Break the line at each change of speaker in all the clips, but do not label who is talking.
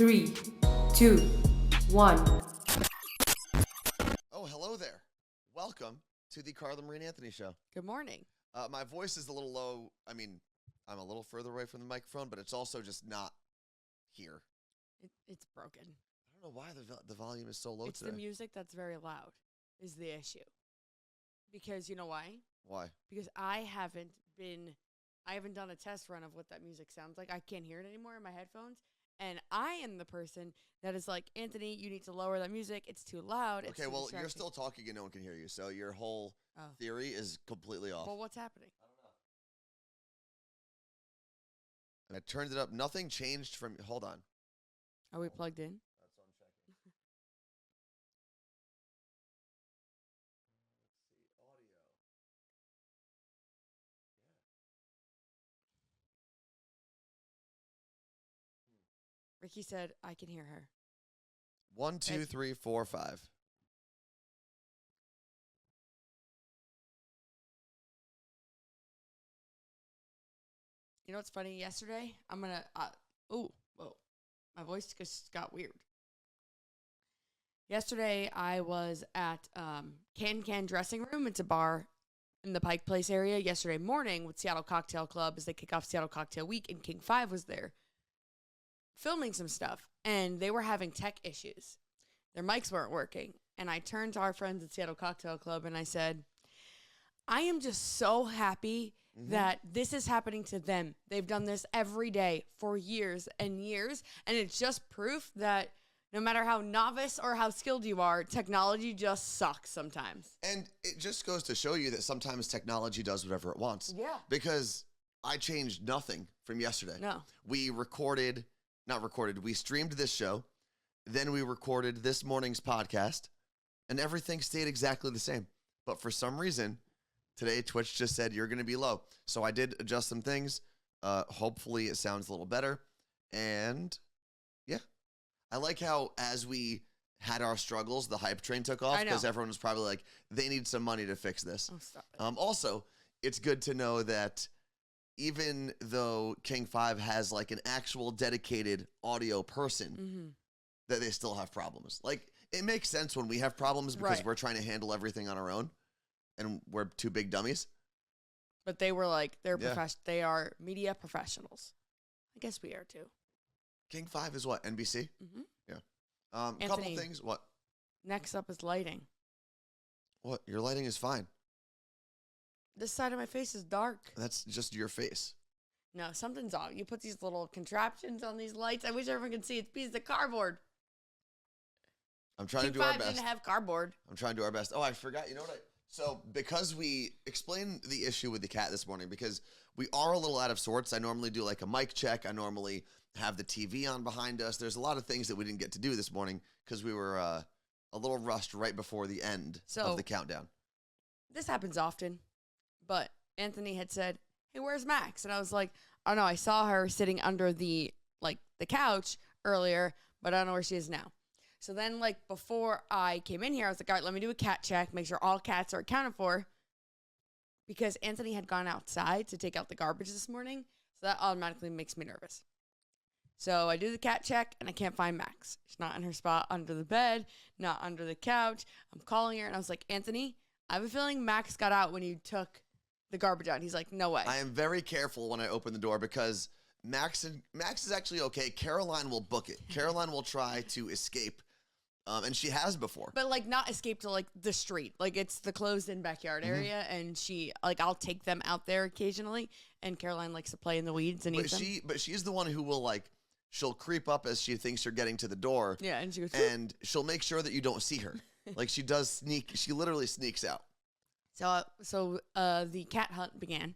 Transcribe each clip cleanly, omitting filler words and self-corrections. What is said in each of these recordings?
3, 2, 1.
Oh, hello there. Welcome to the Carla Marie Anthony Show.
Good morning.
My voice is a little low. I mean, I'm a little further away from the microphone, but it's also just not here.
It's broken.
I don't know why the volume is so low
It's
today.
the music that's very loud is the issue. Because you know why?
Why?
Because I haven't done a test run of what that music sounds like. I can't hear it anymore in my headphones. And I am the person that is like, Anthony, you need to lower that music. It's too loud.
Okay, well, you're still talking and no one can hear you, so your whole theory is completely off.
Well, what's happening?
I don't know. I turned it up. Nothing changed from... Hold on.
Are we plugged in?
That's what I'm checking. Let's see. Audio.
Ricky said, I can hear her.
1, 2, 3, 4, 5.
You know what's funny? Yesterday, whoa. My voice just got weird. Yesterday, I was at Can Dressing Room. It's a bar in the Pike Place area. Yesterday morning with Seattle Cocktail Club as they kick off Seattle Cocktail Week, and King 5 was there filming some stuff, and they were having tech issues. Their mics weren't working, and I turned to our friends at Seattle Cocktail Club, and I said, I am just so happy that this is happening to them. They've done this every day for years and years, and it's just proof that no matter how novice or how skilled you are, technology just sucks sometimes.
And it just goes to show you that sometimes technology does whatever it wants.
Yeah.
Because I changed nothing from yesterday.
No.
We we streamed this show, then we recorded this morning's podcast, and everything stayed exactly the same. But for some reason, today Twitch just said you're going to be low. So I did adjust some things. Hopefully it sounds a little better. And yeah, I like how as we had our struggles, the hype train took off because everyone was probably like, they need some money to fix this.
Oh, stop it.
Also, it's good to know that even though King 5 has like an actual dedicated audio person, that they still have problems. Like, it makes sense when we have problems because we're trying to handle everything on our own and we're two big dummies.
But they were like, they are media professionals. I guess we are too.
King 5 is what? NBC?
Mm-hmm.
Yeah. Couple things. What?
Next up is lighting.
What? Your lighting is fine.
This side of my face is dark.
That's just your face.
No, something's off. You put these little contraptions on these lights. I wish everyone could see it's pieces of cardboard.
I'm trying to do
King
our
5
best.
didn't have cardboard.
I'm trying to do our best. Oh, I forgot. You know what? So because we explained the issue with the cat this morning, because we are a little out of sorts. I normally do like a mic check. I normally have the TV on behind us. There's a lot of things that we didn't get to do this morning because we were a little rushed right before the end of the countdown.
This happens often, but Anthony had said, hey, where's Max? And I was like, oh no, I saw her sitting under the couch earlier, but I don't know where she is now. So then, before I came in here, I was like, all right, let me do a cat check, make sure all cats are accounted for, because Anthony had gone outside to take out the garbage this morning, so that automatically makes me nervous. So I do the cat check, and I can't find Max. She's not in her spot under the bed, not under the couch. I'm calling her, and I was like, Anthony, I have a feeling Max got out when you took the garbage out. He's like, no way.
I am very careful when I open the door because Max is actually okay. Caroline will book it. Caroline will try to escape. And she has before.
But, not escape to, the street. It's the closed-in backyard area, and she, I'll take them out there occasionally, and Caroline likes to play in the weeds and eat them.
But she's the one who will, she'll creep up as she thinks you're getting to the door.
Yeah, and she goes,
and she'll make sure that you don't see her. She does sneak. She literally sneaks out.
So the cat hunt began,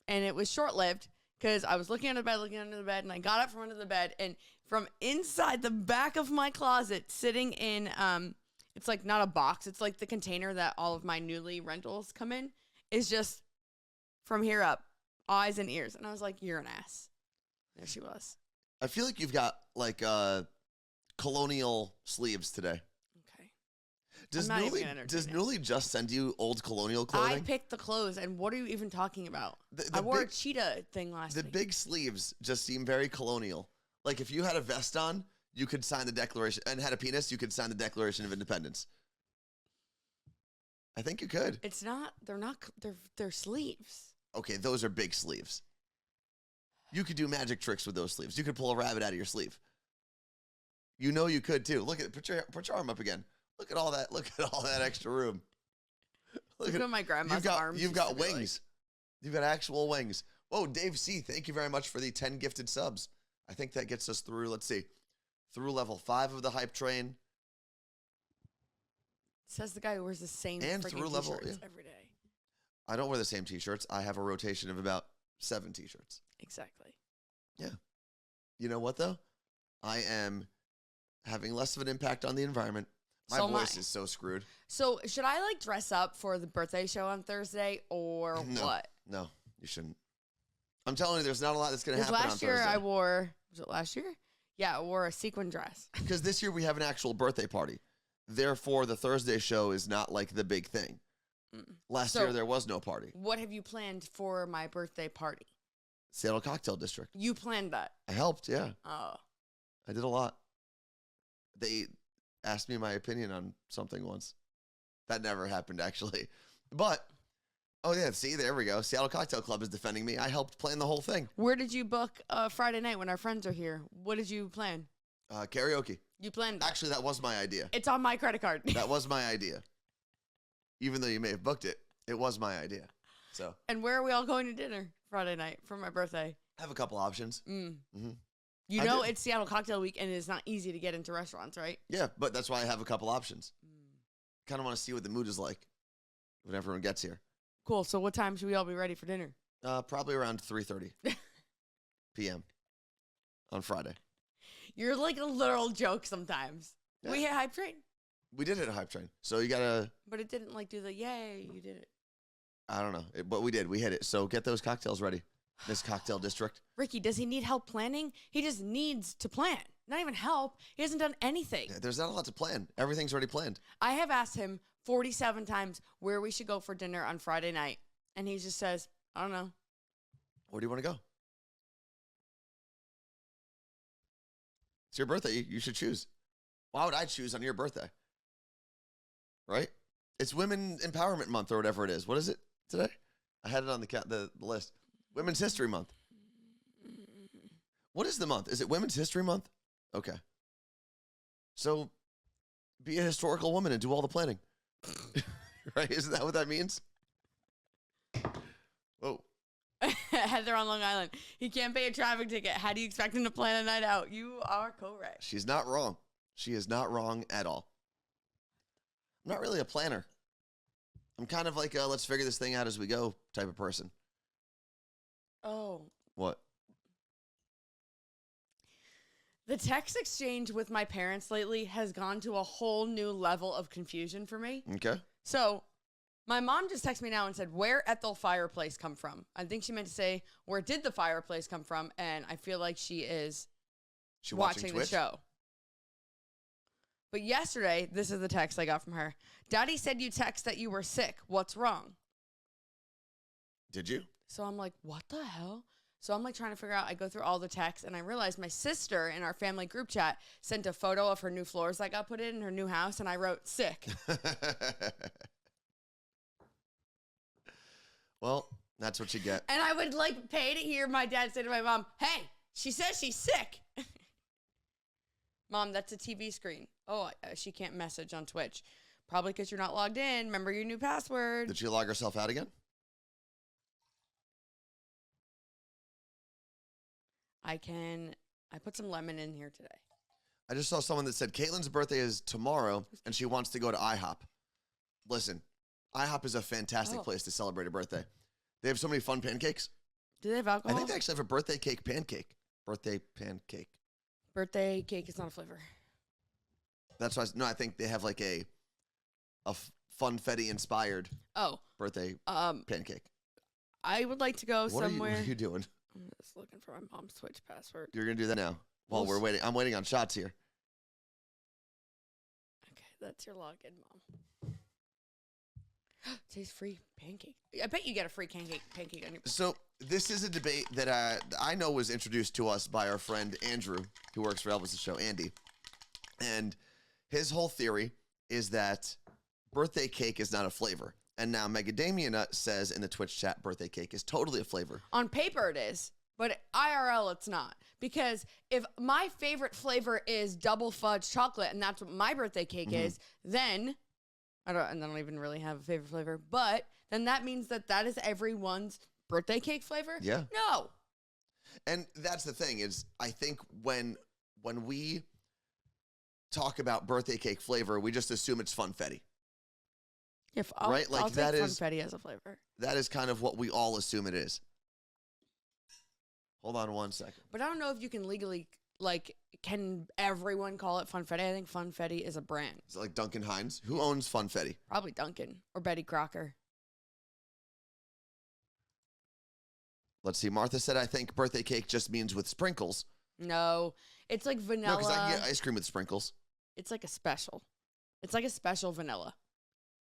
and it was short-lived, because I was looking under the bed, and I got up from under the bed, and from inside the back of my closet, sitting in, it's not a box, it's the container that all of my newly rentals come in, is just from here up, eyes and ears. And I was like, you're an ass. There she was.
I feel like you've got, colonial sleeves today.
Okay.
Does Newly just send you old colonial clothing?
I picked the clothes, and what are you even talking about? I wore a cheetah thing last week.
The big sleeves just seem very colonial. If you had a vest on, you could sign the Declaration, and had a penis, you could sign the Declaration of Independence. I think you could.
It's not. They're sleeves.
Okay, those are big sleeves. You could do magic tricks with those sleeves. You could pull a rabbit out of your sleeve. You know you could too. Look at put your arm up again. Look at all that. Look at all that extra room.
Look at my grandma's arms.
You've got wings. You've got actual wings. Oh, Dave C., thank you very much for the 10 gifted subs. I think that gets us through, let's see, through level 5 of the hype train.
Says the guy who wears the same
And
freaking
through level,
t-shirts every day.
I don't wear the same t-shirts. I have a rotation of about 7 t-shirts.
Exactly.
Yeah. You know what, though? I am having less of an impact on the environment. My voice is so screwed.
So should I like dress up for the birthday show on Thursday or what?
No, you shouldn't. I'm telling you, there's not a lot that's going to happen on Thursday.
Last year I wore, was it last year? Yeah, I wore a sequin dress.
Because this year we have an actual birthday party. Therefore, the Thursday show is not like the big thing. Last year there was no party.
What have you planned for my birthday party?
Seattle Cocktail District.
You planned that?
I helped, yeah.
Oh.
I did a lot. They asked me my opinion on something once. That never happened, actually. But, oh yeah, see, there we go. Seattle Cocktail Club is defending me. I helped plan the whole thing.
Where did you book Friday night when our friends are here? What did you plan?
Karaoke.
You planned that?
Actually, that was my idea.
It's on my credit card.
That was my idea. Even though you may have booked it, it was my idea. So.
And where are we all going to dinner Friday night for my birthday?
I have a couple options.
Mm-hmm. You know it's Seattle Cocktail Week, and it's not easy to get into restaurants, right?
Yeah, but that's why I have a couple options. Kind of want to see what the mood is like when everyone gets here.
Cool. So what time should we all be ready for dinner?
Probably around 3:30 p.m. on Friday.
You're like a literal joke sometimes. Yeah. We hit Hype Train.
We did hit a Hype Train. So you got to...
But it didn't like do the yay. You did it.
I don't know. But we did. We hit it. So get those cocktails ready. This cocktail district.
Ricky, does he need help planning? He just needs to plan. Not even help. He hasn't done anything.
Yeah, there's not a lot to plan. Everything's already planned.
I have asked him 47 times where we should go for dinner on Friday night. And he just says, I don't know.
Where do you want to go? It's your birthday. You should choose. Why would I choose on your birthday? Right? It's Women Empowerment Month or whatever it is. What is it today? I had it on the list. Women's History Month. What is the month? Is it Women's History Month? Okay. So be a historical woman and do all the planning. Right? Isn't that what that means? Whoa.
Heather on Long Island. He can't pay a traffic ticket. How do you expect him to plan a night out? You are correct.
She's not wrong. She is not wrong at all. I'm not really a planner. I'm kind of like a let's figure this thing out as we go type of person.
Oh.
What?
The text exchange with my parents lately has gone to a whole new level of confusion for me.
Okay.
So, my mom just texted me now and said, where Ethel fireplace come from? I think she meant to say, where did the fireplace come from? And I feel like she is watching the show. But yesterday, this is the text I got from her. Daddy said you text that you were sick. What's wrong?
Did you?
So I'm like, what the hell? So I'm like trying to figure out, I go through all the texts and I realized my sister in our family group chat sent a photo of her new floors that got put in her new house and I wrote sick.
Well, that's what you get.
And I would like pay to hear my dad say to my mom, hey, she says she's sick. Mom, that's a TV screen. Oh, she can't message on Twitch. Probably because you're not logged in. Remember your new password.
Did she log herself out again?
I put some lemon in here today.
I just saw someone that said Caitlin's birthday is tomorrow and she wants to go to IHOP. Listen, IHOP is a fantastic place to celebrate a birthday. They have so many fun pancakes.
Do they have alcohol?
I think they actually have a birthday cake pancake. Birthday pancake.
Birthday cake is not a flavor.
That's why. No, I think they have like a funfetti inspired birthday pancake.
I would like to go somewhere.
What are you doing?
I'm just looking for my mom's Twitch password.
You're going to do that now while we're waiting. I'm waiting on shots here.
Okay, that's your login, Mom. Today's free pancake. I bet you get a free pancake on your.
So this is a debate that I know was introduced to us by our friend Andrew, who works for Elvis' show, Andy. And his whole theory is that birthday cake is not a flavor. And now Megadamia says in the Twitch chat, birthday cake is totally a flavor.
On paper it is, but IRL it's not. Because if my favorite flavor is double fudge chocolate and that's what my birthday cake is, then I don't even really have a favorite flavor, but then that means that is everyone's birthday cake flavor?
Yeah.
No.
And that's the thing is I think when we talk about birthday cake flavor, we just assume it's funfetti.
Right?
Like
I'll
that
take
is
funfetti as a flavor.
That is kind of what we all assume it is. Hold on one second.
But I don't know if you can legally, can everyone call it funfetti? I think funfetti is a brand.
Is it like Duncan Hines? Who owns funfetti?
Probably Duncan or Betty Crocker.
Let's see. Martha said, I think birthday cake just means with sprinkles.
No, it's like vanilla.
No, because I can get ice cream with sprinkles.
It's like a special. It's like a special vanilla.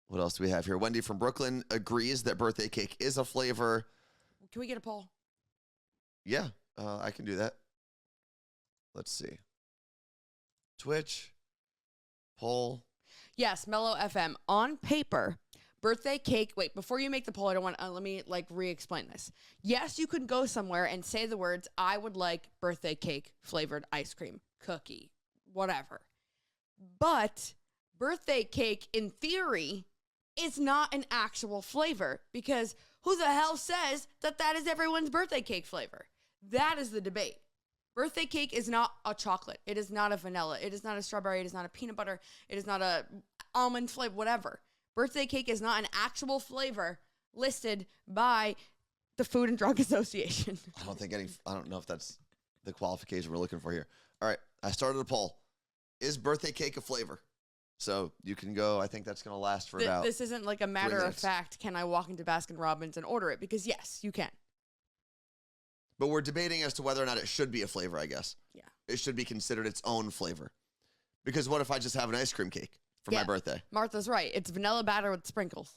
What else do we have here? Wendy from Brooklyn agrees that birthday cake is a flavor.
Can we get a poll?
Yeah, I can do that. Let's see. Twitch, poll.
Yes, Mellow FM. On paper, birthday cake. Wait, before you make the poll, I don't want. Let me re-explain this. Yes, you could go somewhere and say the words, "I would like birthday cake flavored ice cream, cookie, whatever." But birthday cake, in theory, is not an actual flavor because who the hell says that is everyone's birthday cake flavor? That is the debate. Birthday cake is not a chocolate. It is not a vanilla. It is not a strawberry. It is not a peanut butter. It is not a almond flavor, whatever. Birthday cake is not an actual flavor listed by the Food and Drug Association.
I don't know if that's the qualification we're looking for here. All right, I started a poll. Is birthday cake a flavor? So you can go. I think that's going to last for about.
This isn't like a matter of fact. Can I walk into Baskin Robbins and order it? Because yes, you can.
But we're debating as to whether or not it should be a flavor, I guess.
Yeah.
It should be considered its own flavor. Because what if I just have an ice cream cake for my birthday?
Martha's right. It's vanilla batter with sprinkles.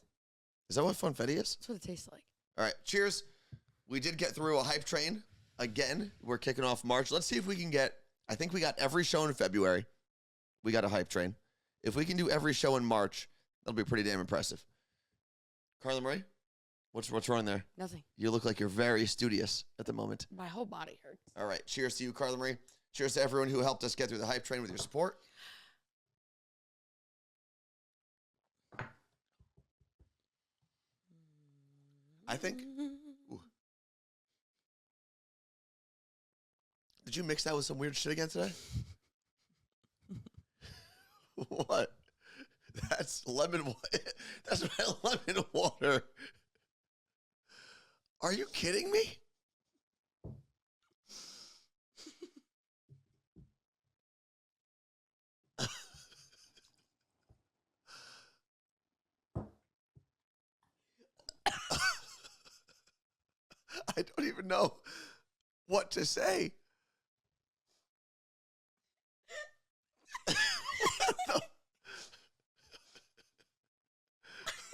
Is that what funfetti is?
That's what it tastes like.
All right, cheers. We did get through a hype train. Again, we're kicking off March. Let's see if we can get, I think we got every show in February. We got a hype train. If we can do every show in March, that'll be pretty damn impressive. Carla Marie, what's wrong there?
Nothing.
You look like you're very studious at the moment.
My whole body hurts.
All right. Cheers to you, Carla Marie. Cheers to everyone who helped us get through the hype train with your support. I think. Ooh. Did you mix that with some weird shit again today? What? That's lemon water. That's my lemon water. Are you kidding me? I don't even know what to say.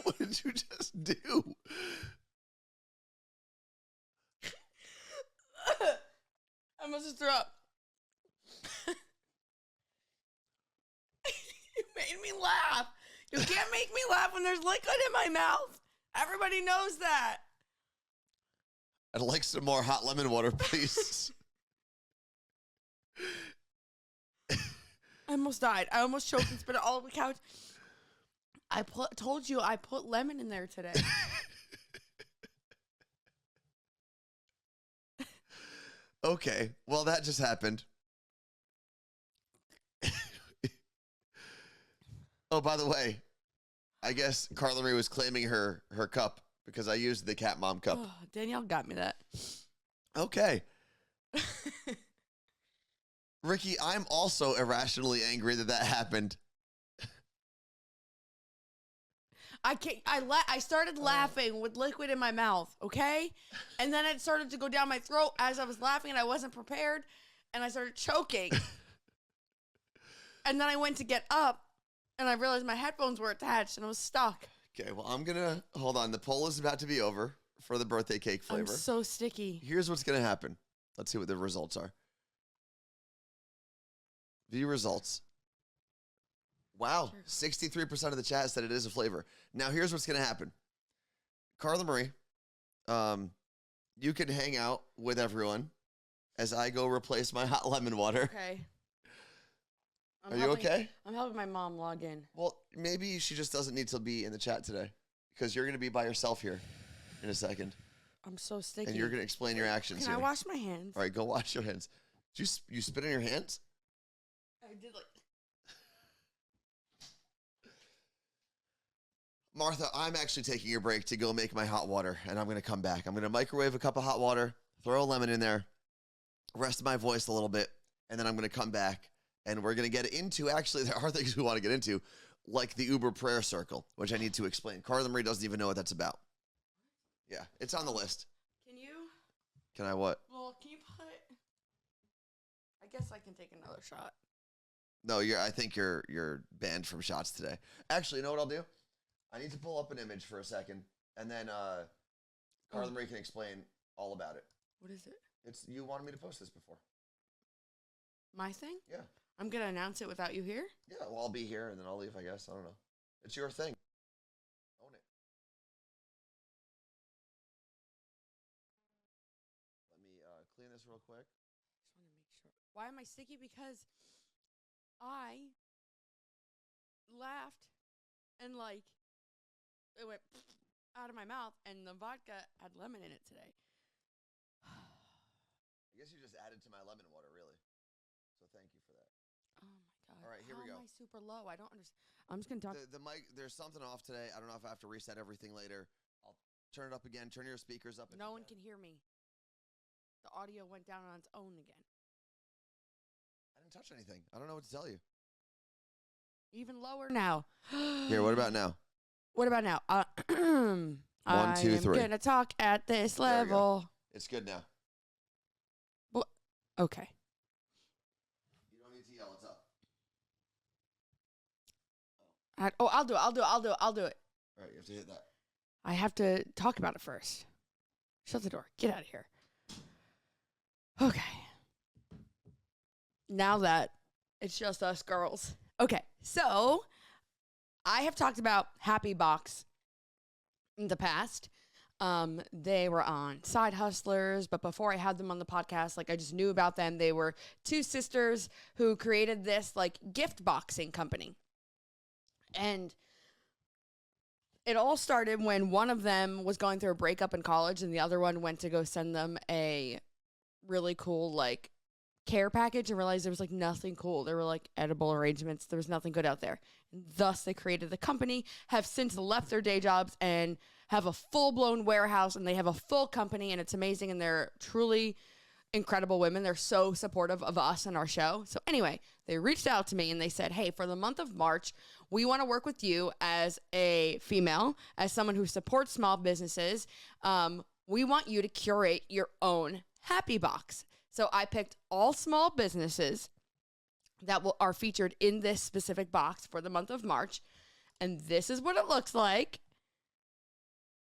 What did you just do?
I almost just threw up. You made me laugh. You can't make me laugh when there's liquid in my mouth. Everybody knows that.
I'd like some more hot lemon water, please.
I almost died. I almost choked and spit it all over the couch. Told you I put lemon in there today.
Okay, well, that just happened. Oh, by the way, I guess Carla Marie was claiming her cup because I used the Cat Mom cup.
Oh, Danielle got me that.
Okay. Ricky, I'm also irrationally angry that happened.
I started laughing with liquid in my mouth, okay? And then it started to go down my throat as I was laughing and I wasn't prepared and I started choking. And then I went to get up and I realized my headphones were attached and I was stuck.
Okay, well, I'm going to, hold on. The poll is about to be over for the birthday cake flavor.
I'm so sticky.
Here's what's going to happen. Let's see what the results are. View results. Wow, 63% of the chat said it is a flavor. Now, here's what's going to happen. Carla Marie, you can hang out with everyone as I go replace my hot lemon water.
Okay.
Are you okay?
I'm helping my mom log in.
Well, maybe she just doesn't need to be in the chat today because you're going to be by yourself here in a second.
I'm so sticky.
And you're going to explain your actions
Can
here.
I wash my hands?
All right, go wash your hands. Did you spit in your hands?
I did like...
Martha, I'm actually taking a break to go make my hot water, and I'm going to come back. I'm going to microwave a cup of hot water, throw a lemon in there, rest my voice a little bit, and then I'm going to come back, and we're going to get into, actually, there are things we want to get into, like the Uber prayer circle, which I need to explain. Carla Marie doesn't even know what that's about. Yeah, it's on the list.
Can you?
Can I what?
Well, can you put... I guess I can take another shot.
No, I think you're banned from shots today. Actually, you know what I'll do? I need to pull up an image for a second, and then Carla Marie can explain all about it.
What is it?
You wanted me to post this before.
My thing?
Yeah.
I'm going to announce it without you here?
Yeah, well, I'll be here, and then I'll leave, I guess. I don't know. It's your thing. Own it. Let me clean this real quick.
Just want to make sure. Why am I sticky? Because I laughed and, like, it went out of my mouth, and the vodka had lemon in it today.
I guess you just added to my lemon water, really. So thank you for that.
Oh, my God.
All right, here we go.
How am I super low? I don't understand. I'm just going to talk.
The mic, there's something off today. I don't know if I have to reset everything later. I'll turn it up again. Turn your speakers up.
No one can hear me. The audio went down on its own again.
I didn't touch anything. I don't know what to tell you.
Even lower now.
Here, what about now?
What about now?
1, 2, 3.
I'm going to talk at this
There we go.
level.
It's good now.
Okay.
You don't need to yell. It's up.
I'll do it. I'll do it.
All right, you have to hit that.
I have to talk about it first. Shut the door. Get out of here. Okay. Now that it's just us girls. Okay, so I have talked about Happy Box in the past. They were on Side Hustlers, but before I had them on the podcast, like I just knew about them. They were two sisters who created this like gift boxing company. And it all started when one of them was going through a breakup in college and the other one went to go send them a really cool like care package and realized there was like nothing cool. There were like edible arrangements. There was nothing good out there. And thus they created the company, have since left their day jobs and have a full-blown warehouse, and they have a full company, and it's amazing, and they're truly incredible women. They're so supportive of us and our show. So anyway, they reached out to me, and they said, hey, for the month of March, we want to work with you as a female, as someone who supports small businesses. We want you to curate your own Happy Box. So I picked all small businesses that are featured in this specific box for the month of March, and this is what it looks like.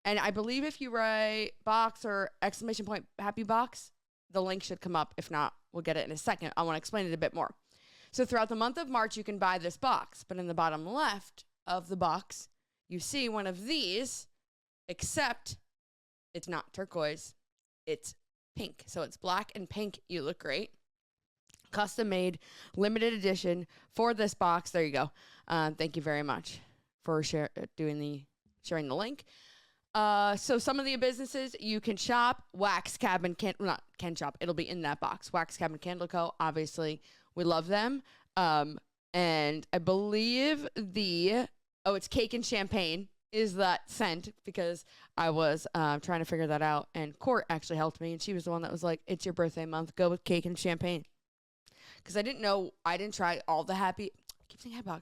And I believe if you write box or exclamation point Happy Box, the link should come up. If not, we'll get it in a second. I want to explain it a bit more. So throughout the month of March, you can buy this box. But in the bottom left of the box, you see one of these, except it's not turquoise. It's pink. So it's black and pink. You look great. Custom made, limited edition for this box. There you go. Thank you very much for sharing the link. So some of the businesses you can shop, Wax Cabin can shop. It'll be in that box. Wax Cabin Candle Co. Obviously, we love them. And I believe it's Cake and Champagne is that scent, because I was trying to figure that out, and Court actually helped me, and she was the one that was like, it's your birthday month, go with Cake and Champagne. Because I didn't try all the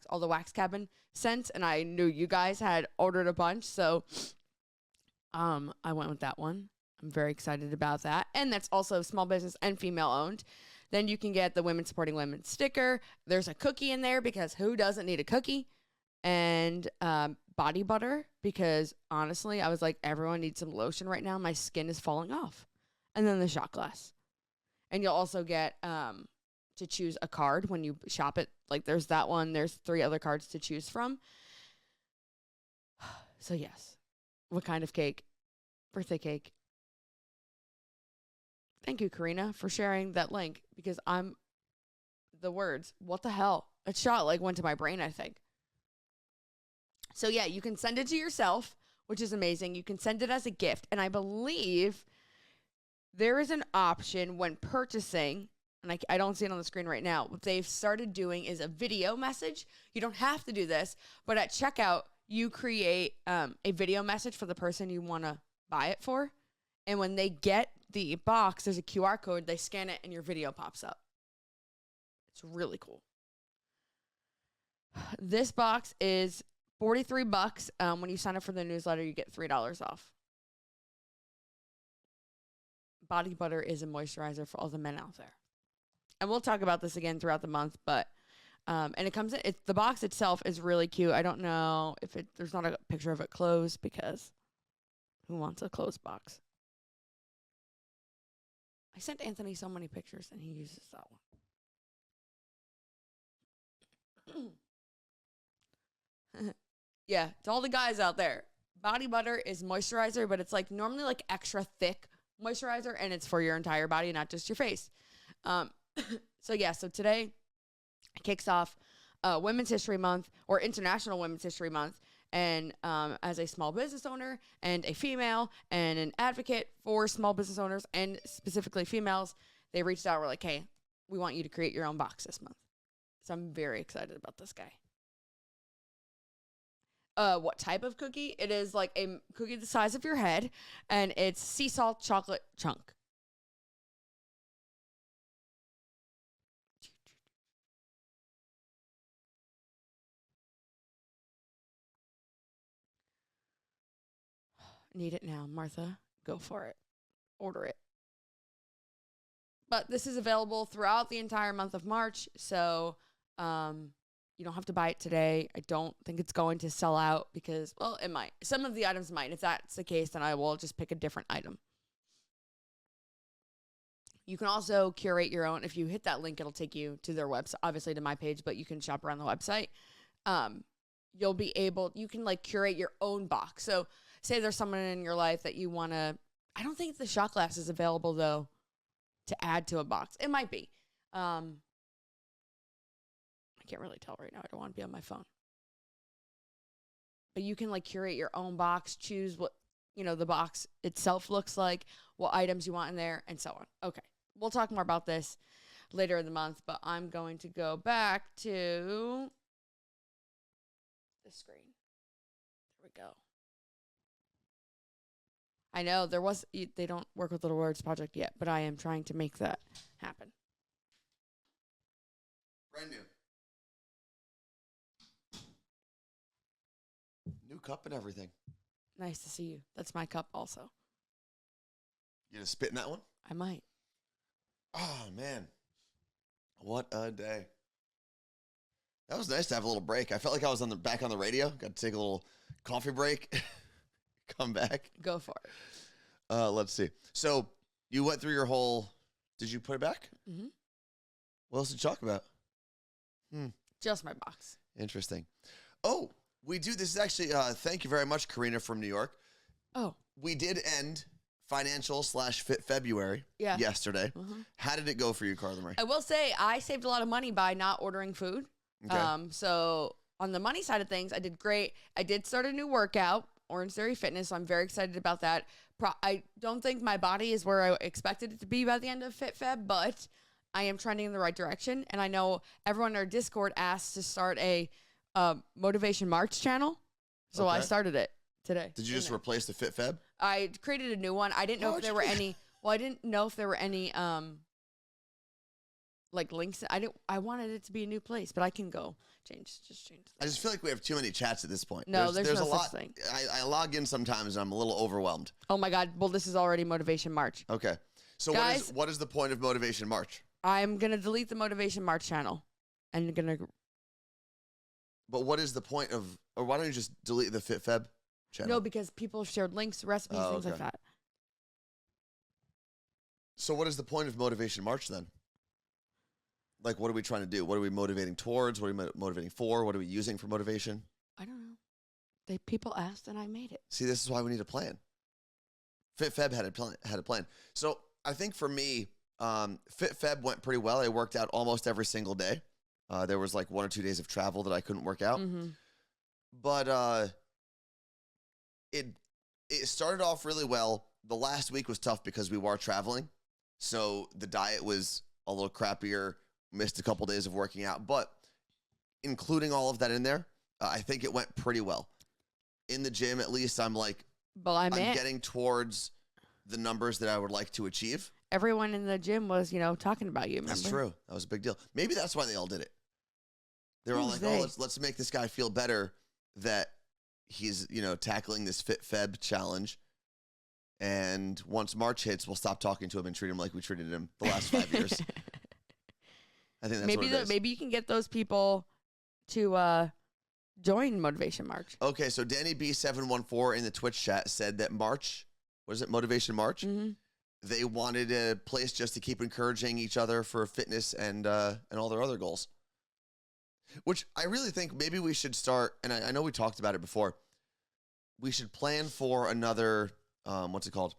all the Wax Cabin scents, and I knew you guys had ordered a bunch, so I went with that one. I'm very excited about that. And that's also small business and female owned. Then you can get the Women Supporting Women sticker. There's a cookie in there because who doesn't need a cookie? And body butter, because honestly, I was like, everyone needs some lotion right now. My skin is falling off. And then the shot glass. And you'll also get to choose a card when you shop at Like there's that one. There's 3 other cards to choose from. So yes. What kind of cake? Birthday cake. Thank you, Karina, for sharing that link because the words, what the hell? A shot went to my brain, I think. So yeah, you can send it to yourself, which is amazing. You can send it as a gift. And I believe there is an option when purchasing, and I don't see it on the screen right now. What they've started doing is a video message. You don't have to do this, but at checkout, you create a video message for the person you want to buy it for. And when they get the box, there's a QR code. They scan it and your video pops up. It's really cool. This box is $43. When you sign up for the newsletter, you get $3 off. Body butter is a moisturizer for all the men out there. And we'll talk about this again throughout the month, but and it comes in, the box itself is really cute. I don't know if there's not a picture of it closed because who wants a closed box? I sent Anthony so many pictures and he uses that one. Yeah, to all the guys out there, body butter is moisturizer, but it's normally extra thick moisturizer, and it's for your entire body, not just your face. So today kicks off Women's History Month, or International Women's History Month, and as a small business owner and a female and an advocate for small business owners and specifically females, they reached out and were like, hey, we want you to create your own box this month. So I'm very excited about this guy. What type of cookie? It is a cookie the size of your head, and it's sea salt chocolate chunk. Need it now, Martha. Go for it. Order it. But this is available throughout the entire month of March, so you don't have to buy it today. I don't think it's going to sell out because, well, it might. Some of the items might. If that's the case, then I will just pick a different item. You can also curate your own. If you hit that link, it'll take you to their website, obviously to my page, but you can shop around the website. You can curate your own box. So say there's someone in your life that you want to, I don't think the shot glass is available though to add to a box. It might be. I can't really tell right now. I don't want to be on my phone. But you can curate your own box, choose what, the box itself looks like, what items you want in there, and so on. Okay. We'll talk more about this later in the month, but I'm going to go back to the screen. There we go. I know they don't work with Little Words Project yet, but I am trying to make that happen.
Brand new. New cup and everything.
Nice to see you. That's my cup also.
You gonna spit in that one?
I might.
Oh, man. What a day. That was nice to have a little break. I felt like I was back on the radio. Got to take a little coffee break. Come back.
Go for it.
Let's see. So you went through your whole, did you put it back?
Mm-hmm.
What else did you talk about?
Just my box.
Interesting. Oh, we do. This is actually, thank you very much, Karina from New York.
Oh.
We did end financial/fit February yesterday. Mm-hmm. How did it go for you, Carla Marie?
I will say I saved a lot of money by not ordering food. Okay. So on the money side of things, I did great. I did start a new workout, Orange Theory Fitness, so I'm very excited about that. I don't think my body is where I expected it to be by the end of Fit Feb, but I am trending in the right direction. And I know everyone in our Discord asked to start a Motivation March channel, so I started it today.
Did you just replace the Fit Feb?
I created a new one. I didn't know if there were any. Well, I didn't know if there were any links. I wanted it to be a new place, but I can go change.
I just feel like we have too many chats at this point.
No, there's no
a lot.
such thing.
I log in sometimes and I'm a little overwhelmed.
Oh my God. Well, this is already Motivation March.
Okay. So guys, what is the point of Motivation March?
I'm gonna delete the Motivation March channel, and gonna.
But what is the point of? Or why don't you just delete the Fit Feb channel?
No, because people have shared links, recipes, things like that.
So what is the point of Motivation March then? Like, what are we trying to do? What are we motivating towards? What are we motivating for? What are we using for motivation?
I don't know. People asked and I made it.
See, this is why we need a plan. FitFeb had a plan. So I think for me, FitFeb went pretty well. I worked out almost every single day. There was like 1 or 2 days of travel that I couldn't work out.
Mm-hmm.
But it started off really well. The last week was tough because we were traveling. So the diet was a little crappier, missed a couple days of working out. But including all of that in there, I think it went pretty well. In the gym, at least, I'm getting towards the numbers that I would like to achieve.
Everyone in the gym was, talking about you, remember?
That's true. That was a big deal. Maybe that's why they all did it. They were all like, oh, let's make this guy feel better that he's, tackling this FitFeb challenge. And once March hits, we'll stop talking to him and treat him like we treated him the last 5 years. I think that's what it is.
Maybe you can get those people to join Motivation March.
Okay, so Danny B714 in the Twitch chat said that March, what is it, Motivation March?
Mm-hmm.
They wanted a place just to keep encouraging each other for fitness and all their other goals. Which I really think maybe we should start, and I know we talked about it before, we should plan for another, what's it called?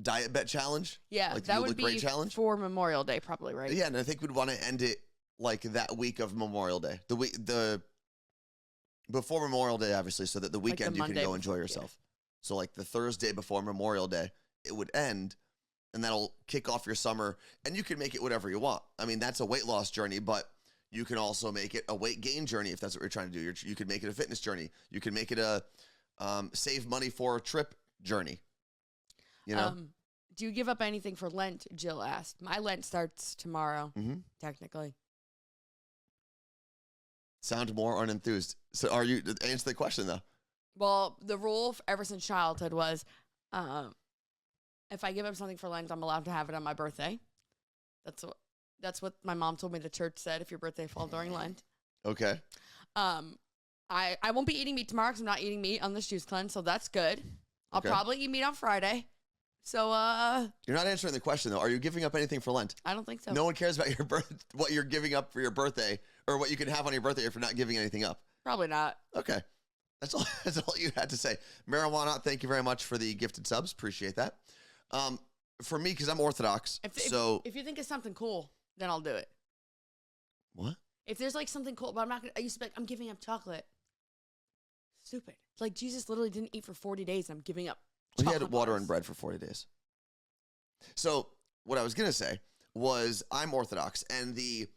Diet bet challenge?
Yeah,
like
that
You
would
Look
be
Great challenge?
for Memorial Day probably, right?
Yeah, and I think we'd want to end it like that week of Memorial Day. Before Memorial Day, obviously, so that the weekend you can go enjoy yourself. Yeah. So like the Thursday before Memorial Day, it would end, and that'll kick off your summer, and you can make it whatever you want. I mean, that's a weight loss journey, but you can also make it a weight gain journey if that's what you're trying to do. You could make it a fitness journey. You can make it a save money for a trip journey.
Do you give up anything for Lent? Jill asked. My Lent starts tomorrow, technically.
Sound more unenthused. So answer the question, though.
Well, the rule ever since childhood was if I give up something for Lent, I'm allowed to have it on my birthday. That's what my mom told me the church said, if your birthday falls during Lent.
Okay.
I won't be eating meat tomorrow because I'm not eating meat on this juice cleanse, so that's good. I'll probably eat meat on Friday. So,
You're not answering the question, though. Are you giving up anything for Lent?
I don't think so.
No one cares about what you're giving up for your birthday or what you can have on your birthday if you're not giving anything up.
Probably not.
Okay. That's all you had to say. Marijuana, thank you very much for the gifted subs. Appreciate that. For me, because I'm Orthodox,
if you think it's something cool, then I'll do it.
What?
If there's like something cool, but I'm not gonna. I used to be like, I'm giving up chocolate. Stupid. Like Jesus literally didn't eat for 40 days, and I'm giving up.
He had water and bread for 40 days. So what I was gonna say was I'm Orthodox, and the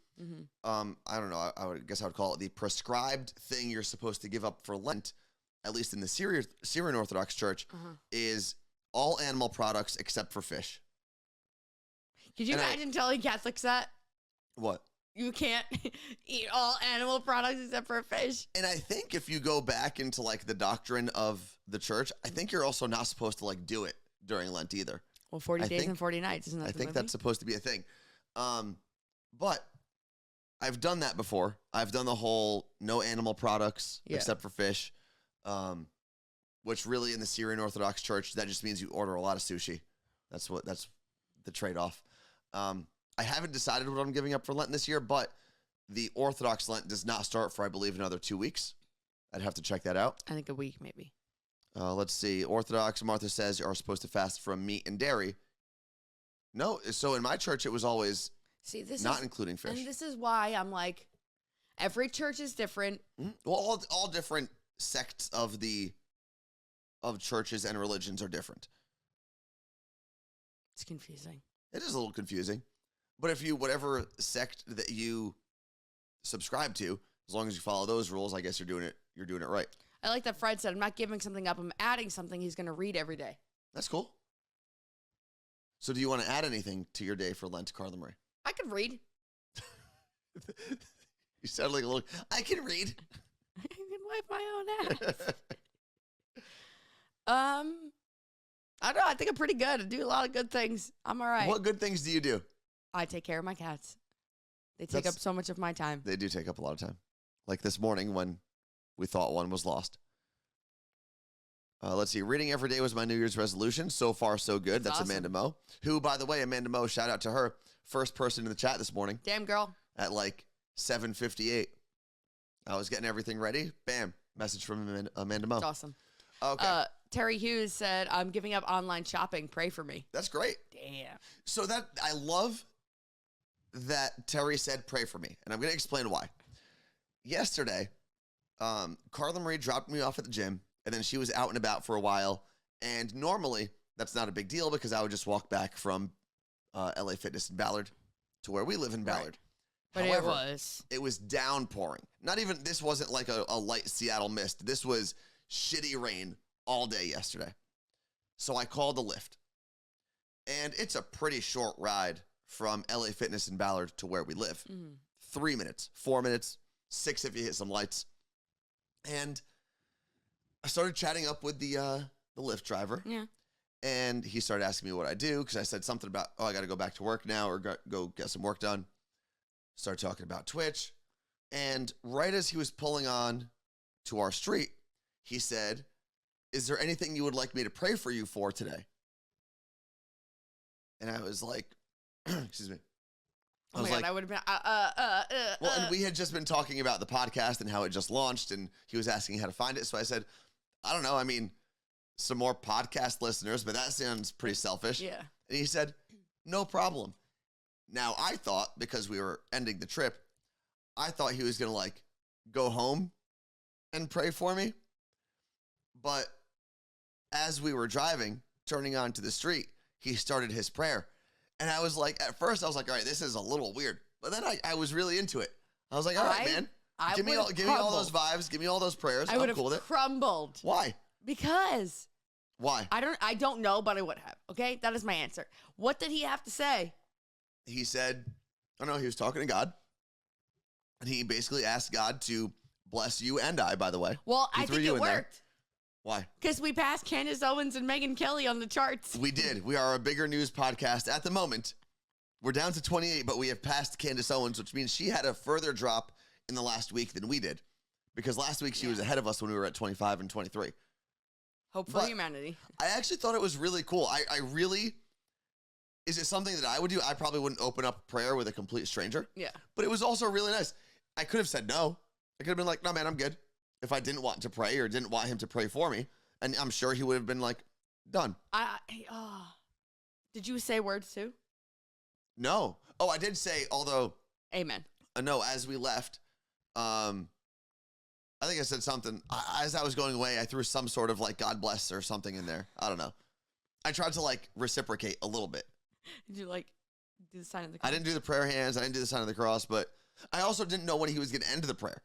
I don't know. I guess I would call it the prescribed thing you're supposed to give up for Lent, at least in the Syrian Orthodox Church, is all animal products except for fish.
Could you imagine telling Catholics that?
What?
You can't eat all animal products except for fish.
And I think if you go back into like the doctrine of the church, I think you're also not supposed to like do it during Lent either.
Well, 40 days and 40 nights, isn't that
I think that's supposed to be a thing. But I've done that before. I've done the whole no animal products except for fish, which really in the Syrian Orthodox Church, that just means you order a lot of sushi. That's the trade-off. I haven't decided what I'm giving up for Lent this year, but the Orthodox Lent does not start for, I believe, another 2 weeks. I'd have to check that out.
I think a week, maybe.
Let's see. Orthodox, Martha says, are supposed to fast from meat and dairy. No, so in my church, it was always including fish.
And this is why I'm like, every church is different.
Mm-hmm. Well, all different sects of churches and religions are different.
It's confusing.
It is a little confusing. But if whatever sect that you subscribe to, as long as you follow those rules, I guess you're doing it right.
I like that Fred said, I'm not giving something up. I'm adding something he's going to read every day.
That's cool. So do you want to add anything to your day for Lent, Carla Marie?
I can read.
You sound like a little, I can read.
I can wipe my own ass. I don't know. I think I'm pretty good. I do a lot of good things. I'm all right.
What good things do you do?
I take care of my cats. They take up so much of my time.
They do take up a lot of time. Like this morning when we thought one was lost. Let's see. Reading every day was my New Year's resolution. So far, so good. That's awesome. Amanda Moe. Who, by the way, Amanda Moe, shout out to her. First person in the chat this morning.
Damn, girl.
at like 7:58. I was getting everything ready. Bam. Message from Amanda Mo.
That's awesome.
Okay.
Terry Hughes said, I'm giving up online shopping. Pray for me.
That's great.
Damn.
So I love that Terry said, pray for me. And I'm going to explain why. Yesterday, Carla Marie dropped me off at the gym, and then she was out and about for a while. And normally, that's not a big deal because I would just walk back from LA Fitness in Ballard to where we live in Ballard.
But
However, it was downpouring. This wasn't like a light Seattle mist. This was shitty rain all day yesterday. So I called a Lyft. And it's a pretty short ride from LA Fitness in Ballard to where we live. 3 minutes, 4 minutes, 6 if you hit some lights. And I started chatting up with the Lyft driver.
Yeah.
And he started asking me what I do because I said something about, I got to go back to work now or go get some work done. Started talking about Twitch. And right as he was pulling on to our street, he said, is there anything you would like me to pray for you for today? And I was like, excuse me.
Oh my God, I would have been,
Well, and we had just been talking about the podcast and how it just launched, and he was asking how to find it. So I said, I don't know. I mean, some more podcast listeners, but that sounds pretty selfish.
Yeah.
And he said, no problem. Now, I thought, because we were ending the trip, I thought he was going to, like, go home and pray for me. But as we were driving, turning onto the street, he started his prayer. And I was like, at first, I was like, all right, this is a little weird. But then I was really into it. I was like, all right, man. Give me all those vibes. Give me all those prayers.
I would have
cool with it.
crumbled.
Why?
Because.
Why?
I don't know, but I would have. Okay? That is my answer. What did he have to say?
He said, I don't know, he was talking to God. And he basically asked God to bless you and I, by the way.
Well, I think it worked.
Why?
Because we passed Candace Owens and Megyn Kelly on the charts.
We did. We are a bigger news podcast at the moment. We're down to 28, but we have passed Candace Owens, which means she had a further drop in the last week than we did. Because last week she was ahead of us when we were at 25 and 23.
Hope for humanity.
I actually thought it was really cool. I really... Is it something that I would do? I probably wouldn't open up prayer with a complete stranger.
Yeah.
But it was also really nice. I could have said no. I could have been like, no, man, I'm good. If I didn't want to pray or didn't want him to pray for me. And I'm sure he would have been like, done.
Did you say words too?
No. Oh, I did say, although.
Amen.
No, as we left, I think I said something. As I was going away, I threw some sort of like God bless or something in there. I don't know. I tried to like reciprocate a little bit.
Did you like do the sign of the cross?
I didn't do the prayer hands. I didn't do the sign of the cross, but I also didn't know when he was going to end the prayer.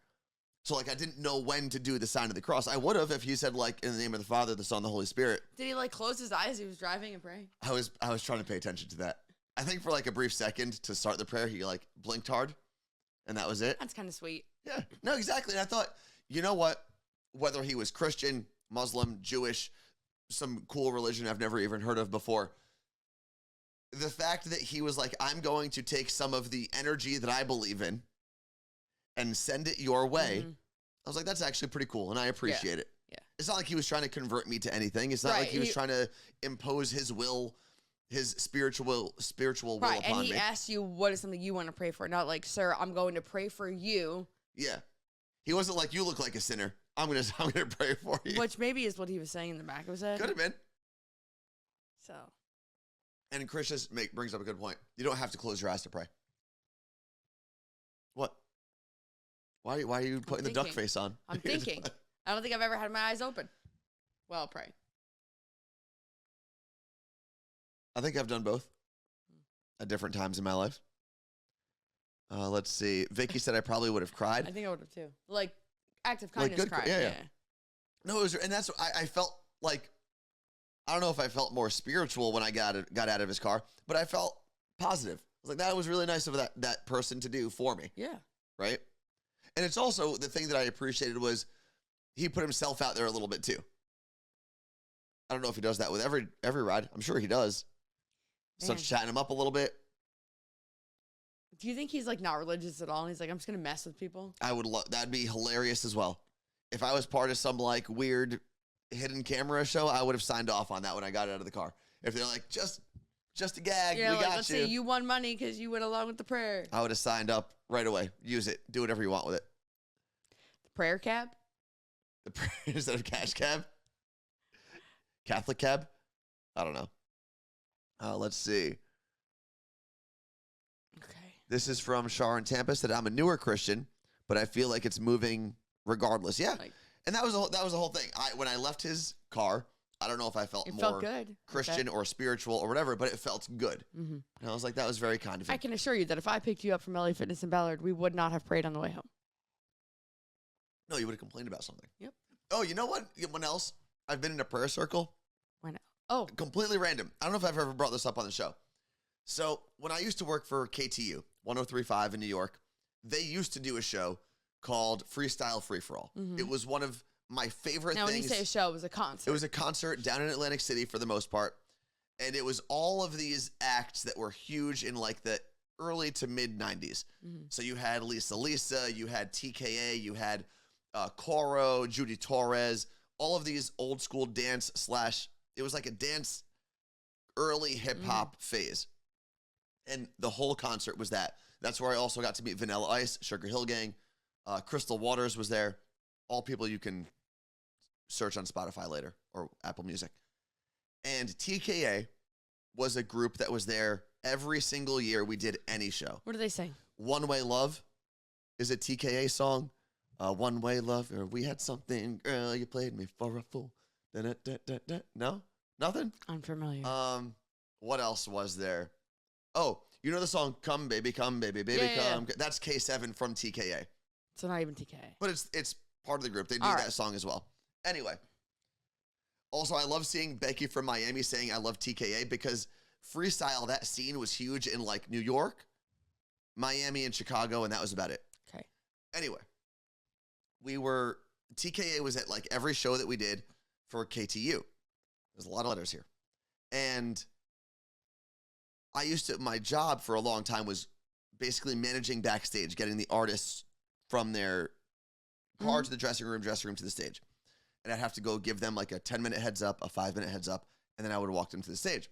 So like I didn't know when to do the sign of the cross. I would have if he said like in the name of the Father, the Son, the Holy Spirit.
Did he like close his eyes as he was driving and praying?
I was trying to pay attention to that. I think for like a brief second to start the prayer, he like blinked hard and that was it.
That's kind of sweet.
Yeah, no, exactly. And I thought, you know what? Whether he was Christian, Muslim, Jewish, some cool religion I've never even heard of before, the fact that he was like, I'm going to take some of the energy that I believe in and send it your way. Mm-hmm. I was like, that's actually pretty cool. And I appreciate it. Yeah. It's not like he was trying to convert me to anything. It's not like he was trying to impose his will, his spiritual will upon me.
And he asked you, what is something you want to pray for? Not like, sir, I'm going to pray for you.
Yeah. He wasn't like, you look like a sinner. I'm gonna pray for you.
Which maybe is what he was saying in the back of his head.
Could have been.
So.
And Chris just brings up a good point. You don't have to close your eyes to pray. What? Why are you putting the duck face on?
I'm thinking. I don't think I've ever had my eyes open. Well, I'll pray.
I think I've done both at different times in my life. Let's see. Vicky said I probably would have cried.
I think I would have too. Like active kindness
like
cry.
Yeah. No, and that's I felt like, I don't know if I felt more spiritual when I got out of his car, but I felt positive. I was like, that was really nice of that person to do for me.
Yeah.
Right? And it's also, the thing that I appreciated was he put himself out there a little bit too. I don't know if he does that with every ride. I'm sure he does. Starts chatting him up a little bit.
Do you think he's like not religious at all? And he's like, I'm just going to mess with people?
I would love, that'd be hilarious as well. If I was part of some like weird hidden camera show, I would have signed off on that when I got out of the car. If they're like, just Just a gag.
Yeah,
We
like,
got
let's
you.
say you won money because you went along with the prayer.
I would have signed up right away. Use it. Do whatever you want with it.
The prayer cab?
The prayer instead of cash cab? Catholic cab? I don't know. Let's see.
Okay.
This is from Shar in Tampa. Said, I'm a newer Christian, but I feel like it's moving regardless. Yeah.
Like,
And that was the whole thing. When I left his car, I don't know if I felt
it
more
felt good.
Christian or spiritual or whatever, but it felt good.
Mm-hmm.
And I was like, that was very kind of him.
I can assure you that if I picked you up from LA Fitness in Ballard, we would not have prayed on the way home.
No, you would have complained about something.
Yep.
Oh, you know what? When else? I've been in a prayer circle.
Why not? Oh,
Completely random. I don't know if I've ever brought this up on the show. So when I used to work for KTU, 103.5 in New York, they used to do a show called Freestyle Free For All.
Mhm.
It was one of my favorite
now
things.
when you say a show, it was a concert.
It was a concert down in Atlantic City for the most part. And it was all of these acts that were huge in like the early to mid 90s.
Mhm.
So you had Lisa, you had TKA, you had Coro, Judy Torres, all of these old school dance / it was like a dance early hip hop phase. And the whole concert was that. That's where I also got to meet Vanilla Ice, Sugar Hill Gang, Crystal Waters was there. All people you can search on Spotify later or Apple Music. And TKA was a group that was there every single year we did any show.
What do they sing?
One Way Love is a TKA song. One Way Love, or We Had Something, Girl, You Played Me for a Fool. Da-da-da-da-da. No? Nothing?
Unfamiliar.
What else was there? Oh, you know the song Come Baby, Come Baby, Baby
Yeah.
Come. That's K7 from TKA.
So not even TKA.
But it's part of the group. They do
All
that
right.
song as well. Anyway. Also, I love seeing Becky from Miami saying I love TKA because freestyle, that scene was huge in like New York, Miami, and Chicago, and that was about it.
Okay.
Anyway, TKA was at like every show that we did for KTU. There's a lot of letters here. And my job for a long time was basically managing backstage, getting the artists from their car to the dressing room to the stage. And I'd have to go give them like a 10-minute heads up, a 5-minute heads up, and then I would have walked into the stage.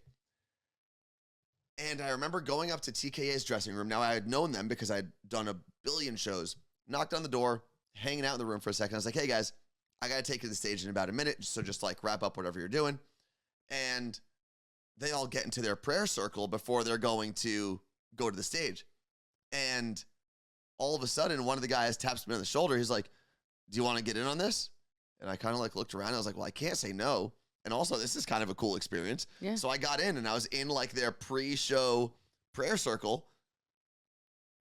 And I remember going up to TKA's dressing room. Now, I had known them because I'd done a billion shows, knocked on the door, hanging out in the room for a second. I was like, hey, guys, I got to take you to the stage in about a minute, so just like wrap up whatever you're doing. And they all get into their prayer circle before they're going to go to the stage. And all of a sudden, one of the guys taps me on the shoulder. He's like, do you want to get in on this? And I kind of like looked around. And I was like, well, I can't say no. And also, this is kind of a cool experience.
Yeah.
So I got in, and I was in like their pre-show prayer circle.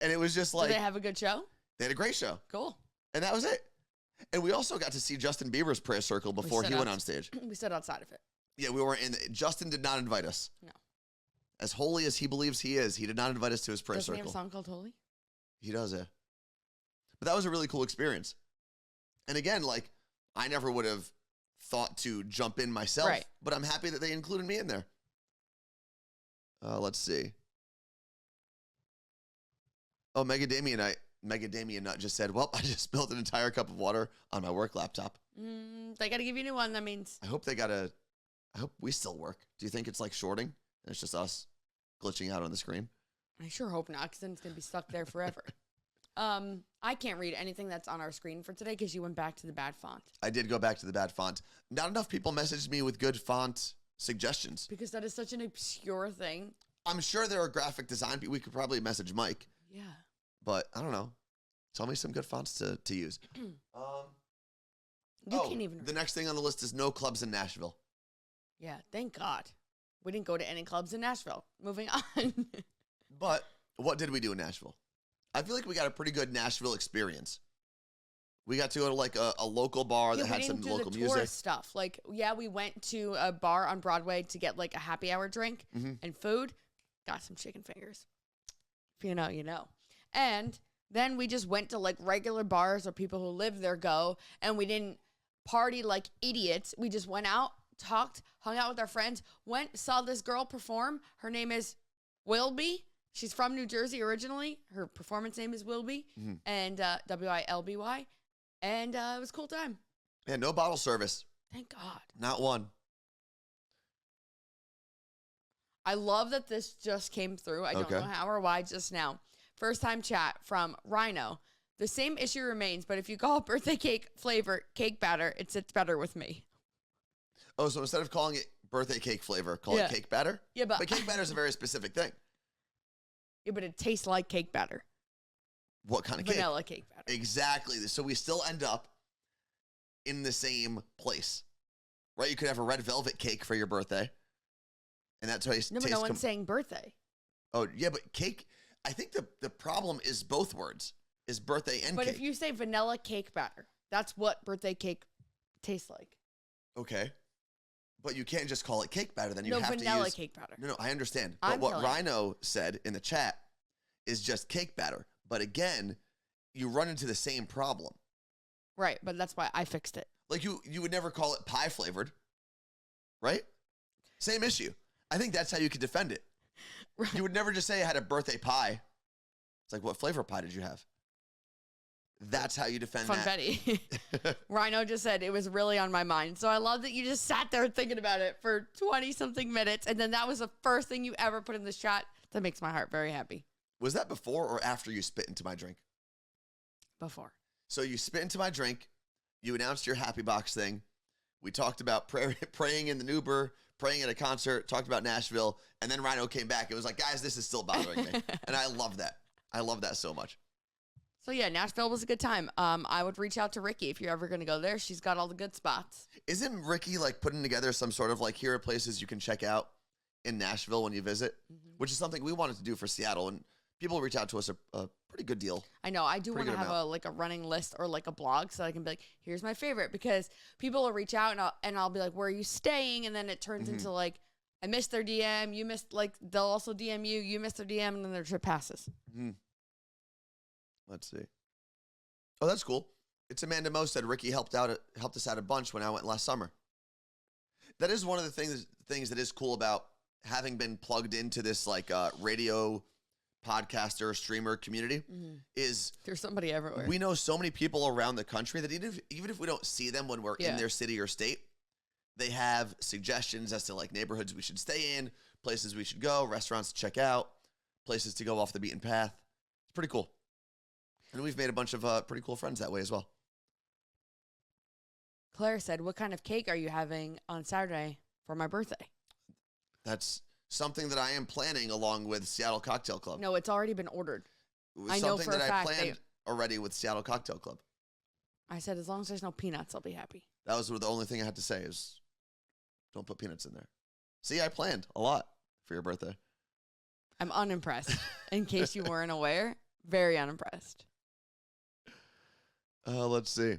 And it was just like,
Did they have a good show?
they had a great show.
Cool.
And that was it. And we also got to see Justin Bieber's prayer circle before he went on stage.
We stood outside of it.
Yeah, we weren't in. Justin did not invite us.
No.
As holy as he believes he is, he did not invite us to his prayer
Doesn't he have
circle.
a song called Holy?
He does, yeah. But that was a really cool experience. And again, like, I never would have thought to jump in myself,
Right.
but I'm happy that they included me in there. Let's see. Oh, Megadamian Nut just said, well, I just spilled an entire cup of water on my work laptop.
They got to give you a new one. That means
I hope we still work. Do you think it's like shorting? And it's just us glitching out on the screen?
I sure hope not, because then it's going to be stuck there forever. I can't read anything that's on our screen for today because you went back to the bad font.
I did go back to the bad font. Not enough people messaged me with good font suggestions.
Because that is such an obscure thing.
I'm sure there are graphic design people. We could probably message Mike,
Yeah.
but I don't know. Tell me some good fonts to use.
You can't even read.
The next thing on the list is no clubs in Nashville.
Yeah, thank God. We didn't go to any clubs in Nashville. Moving on.
But what did we do in Nashville? I feel like we got a pretty good Nashville experience. We got to go to like a local bar that had some local music.
Tourist stuff. Like, yeah, we went to a bar on Broadway to get like a happy hour drink and food. Got some chicken fingers. If you know, you know. And then we just went to like regular bars where people who live there go, and we didn't party like idiots. We just went out, talked, hung out with our friends, saw this girl perform. Her name is Wilby. She's from New Jersey originally. Her performance name is Wilby, and Wilby. And it was a cool time.
Yeah, no bottle service.
Thank God.
Not one.
I love that this just came through. I don't know how or why just now. First time chat from Rhino. The same issue remains, but if you call birthday cake flavor cake batter, it sits better with me.
Oh, so instead of calling it birthday cake flavor, call it cake batter?
Yeah, but
cake batter is a very specific thing.
Yeah, but it tastes like cake batter.
What kind of cake?
Vanilla cake batter.
Exactly. So we still end up in the same place, right? You could have a red velvet cake for your birthday, and that tastes.
No, but no one's saying birthday.
Oh yeah, but cake. I think the problem is both words is birthday and
but
cake.
But if you say vanilla cake batter, that's what birthday cake tastes like.
Okay, but you can't just call it cake batter. Then you have to use
vanilla cake batter.
No, I understand. But what Rhino said in the chat is just cake batter. But again, you run into the same problem.
Right, but that's why I fixed it.
Like you would never call it pie flavored, right? Same issue. I think that's how you could defend it. Right. You would never just say I had a birthday pie. It's like, what flavor pie did you have? That's how you defend
Funfetti. Rhino just said it was really on my mind. So I love that you just sat there thinking about it for 20-something minutes, and then that was the first thing you ever put in this chat. That makes my heart very happy.
Was that before or after you spit into my drink?
Before.
So you spit into my drink. You announced your Happy Box thing. We talked about praying in the Uber, praying at a concert, talked about Nashville, and then Rhino came back. It was like, guys, this is still bothering me. And I love that. I love that so much.
So yeah, Nashville was a good time. I would reach out to Ricky if you're ever going to go there. She's got all the good spots.
Isn't Ricky like putting together some sort of like, here are places you can check out in Nashville when you visit, which is something we wanted to do for Seattle, and people reach out to us a pretty good deal.
I know. I do want to have a running list or like a blog so I can be like, here's my favorite, because people will reach out and I'll be like, where are you staying? And then it turns into like, I missed their DM. You missed, like, they'll also DM you. You missed their DM, and then their trip passes.
Let's see. Oh, that's cool. It's Amanda Mo said Ricky helped us out a bunch when I went last summer. That is one of the things that is cool about having been plugged into this like radio podcaster streamer community is
there's somebody everywhere.
We know so many people around the country that even if we don't see them when we're in their city or state, they have suggestions as to like neighborhoods we should stay in, places we should go, restaurants to check out, places to go off the beaten path. It's pretty cool. And we've made a bunch of pretty cool friends that way as well.
Claire said, what kind of cake are you having on Saturday for my birthday?
That's something that I am planning along with Seattle Cocktail Club.
No, it's already been ordered.
I know for a fact. I planned already with Seattle Cocktail Club. I
said, as long as there's no peanuts, I'll be happy.
That was the only thing I had to say is don't put peanuts in there. See, I planned a lot for your birthday.
I'm unimpressed. In case you weren't aware, very unimpressed.
Let's see.